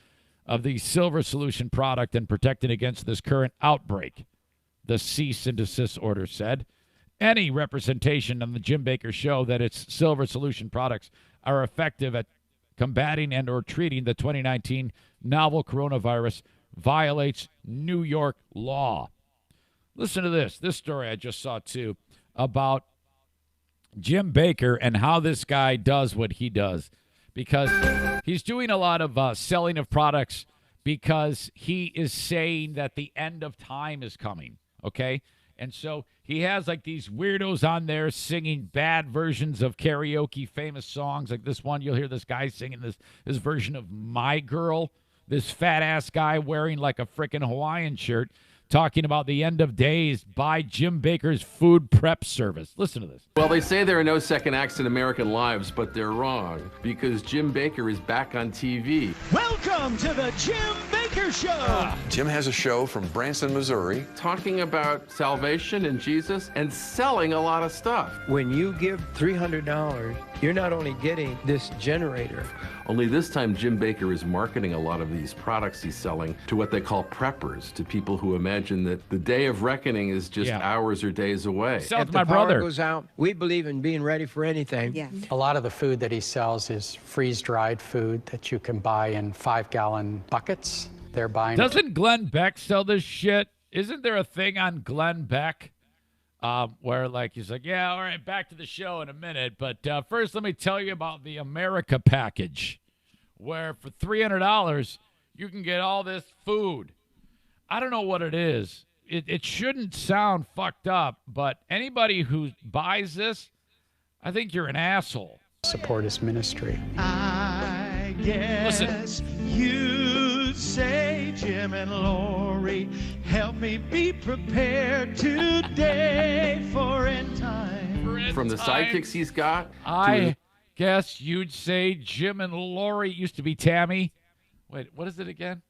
of the Silver Solution product in protecting against this current outbreak, the cease and desist order said. Any representation on the Jim Baker Show that its Silver Solution products are effective at combating and or treating the 2019 novel coronavirus violates New York law. Listen to this. This story I just saw, too, about Jim Baker and how this guy does what he does. Because he's doing a lot of selling of products because he is saying that the end of time is coming, okay? And so he has like these weirdos on there singing bad versions of karaoke famous songs. Like this one, you'll hear this guy singing this version of My Girl. This fat-ass guy wearing like a frickin' Hawaiian shirt talking about the end of days by Jim Baker's food prep service. Listen to this. Well, they say there are no second acts in American lives, but they're wrong because Jim Baker is back on TV. Welcome to the Jim Baker Show. Jim has a show from Branson, Missouri. Talking about salvation and Jesus and selling a lot of stuff. When you give $300, you're not only getting this generator. Only this time, Jim Baker is marketing a lot of these products he's selling to what they call preppers, to people who imagine that the day of reckoning is just hours or days away. If the power goes out, we believe in being ready for anything. Yeah. A lot of the food that he sells is freeze-dried food that you can buy in 5-gallon buckets. They're buying. Doesn't Glenn Beck sell this shit? Isn't there a thing on Glenn Beck where like he's like, yeah, all right, back to the show in a minute, but first let me tell you about the America package, where for $300 you can get all this food. I don't know what it is. It shouldn't sound fucked up, but anybody who buys this, I think you're an asshole. Support his ministry. I guess you'd say, Jim and Lori, help me be prepared today for end time. From the sidekicks he's got. I guess you'd say Jim and Lori. It used to be Tammy. Wait, what is it again?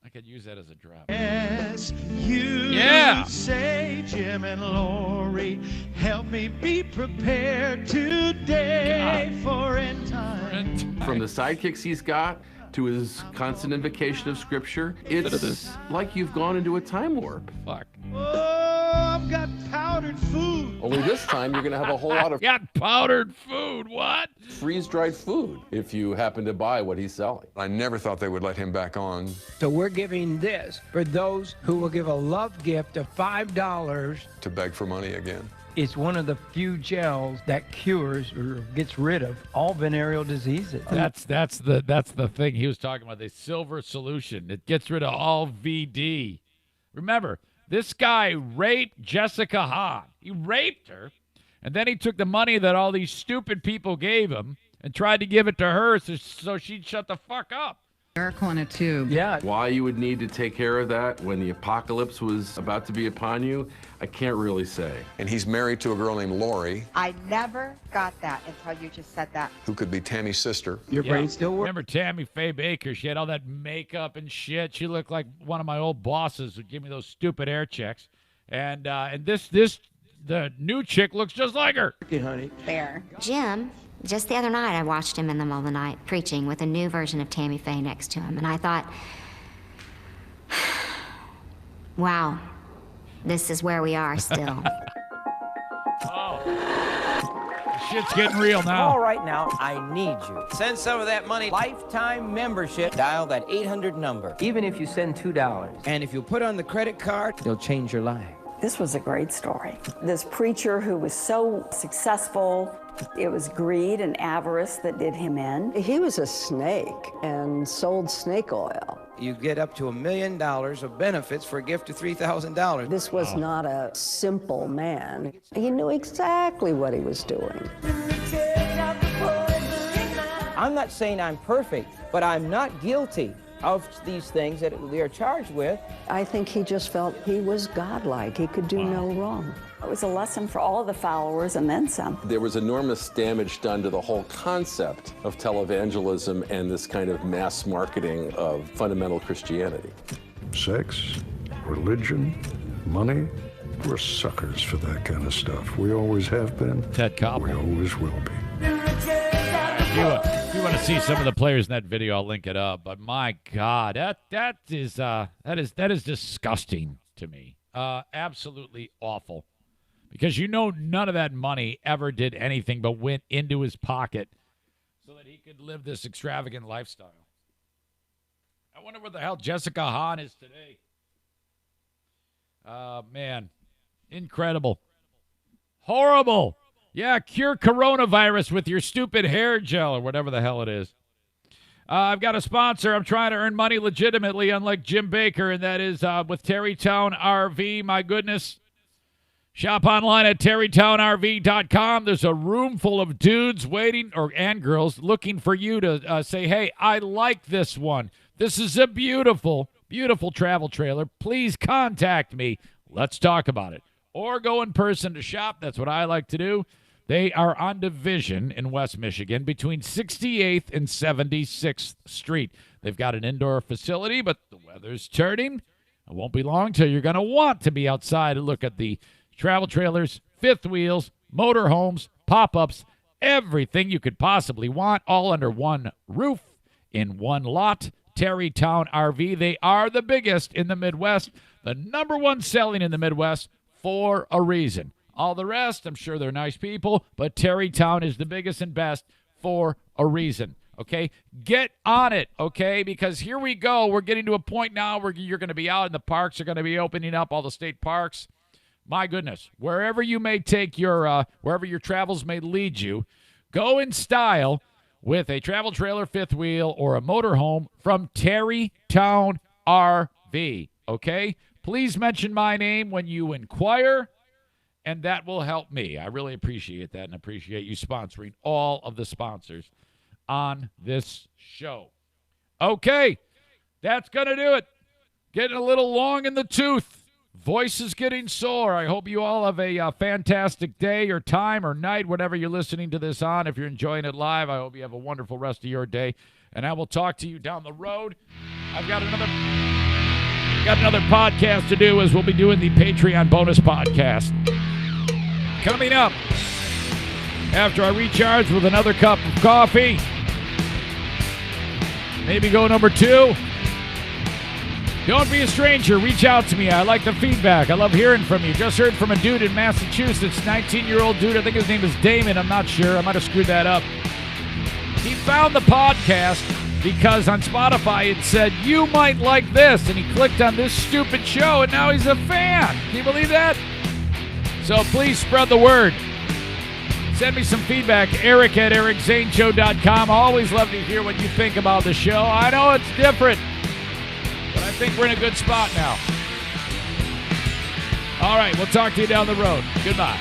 I could use that as a drop. Yes, you say, Jim and Lori, help me be prepared today for end time. From the sidekicks he's got to his constant invocation of Scripture, it's like you've gone into a time warp. Fuck. Oh, I've got powdered food. Only this time you're going to have a whole lot of got powdered food. What? Freeze-dried food if you happen to buy what he's selling. I never thought they would let him back on. So we're giving this for those who will give a love gift of $5 to beg for money again. It's one of the few gels that cures or gets rid of all venereal diseases. That's the thing he was talking about, the Silver Solution. It gets rid of all VD. Remember, this guy raped Jessica Hahn. He raped her, and then he took the money that all these stupid people gave him and tried to give it to her so she'd shut the fuck up. Miracle in a tube. Yeah. Why you would need to take care of that when the apocalypse was about to be upon you, I can't really say. And he's married to a girl named Lori. I never got that until you just said that. Who could be Tammy's sister. Your brain still works. Remember Tammy Faye Baker? She had all that makeup and shit. She looked like one of my old bosses who give me those stupid air checks. And the new chick looks just like her. Okay, honey. There. Jim, just the other night I watched him in the middle of the night preaching with a new version of Tammy Faye next to him, and I thought, wow, this is where we are still. Shit's getting real now. Call right now. I need you. Send some of that money. Lifetime membership. Dial that 800 number. Even if you send $2. And if you put on the credit card, they'll change your life. This was a great story. This preacher who was so successful It was greed and avarice that did him in. He was a snake and sold snake oil. You get up to $1 million of benefits for a gift of $3,000. This was not a simple man. He knew exactly what he was doing. I'm not saying I'm perfect, but I'm not guilty of these things that they are charged with. I think he just felt he was godlike. He could do no wrong. It was a lesson for all of the followers and then some. There was enormous damage done to the whole concept of televangelism and this kind of mass marketing of fundamental Christianity. Sex, religion, money, we're suckers for that kind of stuff. We always have been. Ted Koppel. We always will be. If you want to see some of the players in that video, I'll link it up. But my God, that is disgusting to me. Absolutely awful. Because none of that money ever did anything but went into his pocket so that he could live this extravagant lifestyle. I wonder where the hell Jessica Hahn is today. Man, incredible. Horrible. Yeah, cure coronavirus with your stupid hair gel or whatever the hell it is. I've got a sponsor. I'm trying to earn money legitimately, unlike Jim Baker, and that is with Terrytown RV. My goodness. Shop online at terrytownrv.com. There's a room full of dudes waiting, and girls, looking for you to say, hey, I like this one. This is a beautiful, beautiful travel trailer. Please contact me. Let's talk about it. Or go in person to shop. That's what I like to do. They are on Division in West Michigan between 68th and 76th Street. They've got an indoor facility, but the weather's turning. It won't be long till you're going to want to be outside and look at the travel trailers, fifth wheels, motorhomes, pop-ups, everything you could possibly want, all under one roof in one lot. Terrytown RV. They are the biggest in the Midwest, the number one selling in the Midwest for a reason. All the rest, I'm sure they're nice people, but Terrytown is the biggest and best for a reason. Okay, get on it, okay, because here we go. We're getting to a point now where you're going to be out in the parks. Are going to be opening up, all the state parks. My goodness, wherever you may take your, wherever your travels may lead you, go in style with a travel trailer, fifth wheel, or a motorhome from Terrytown RV, okay? Please mention my name when you inquire, and that will help me. I really appreciate that and appreciate you sponsoring all of the sponsors on this show. Okay, that's going to do it. Getting a little long in the tooth. Voice is getting sore. I hope you all have a fantastic day or time or night, whatever you're listening to this on. If you're enjoying it live, I hope you have a wonderful rest of your day. And I will talk to you down the road. I've got another podcast to do, as we'll be doing the Patreon bonus podcast. Coming up, after I recharge with another cup of coffee, maybe go number 2. Don't be a stranger. Reach out to me. I like the feedback. I love hearing from you. Just heard from a dude in Massachusetts, 19-year-old dude. I think his name is Damon. I'm not sure. I might have screwed that up. He found the podcast because on Spotify it said, you might like this. And he clicked on this stupid show, and now he's a fan. Can you believe that? So please spread the word. Send me some feedback. Eric at ericzaneshow.com. Always love to hear what you think about the show. I know it's different, but I think we're in a good spot now. All right, we'll talk to you down the road. Goodbye.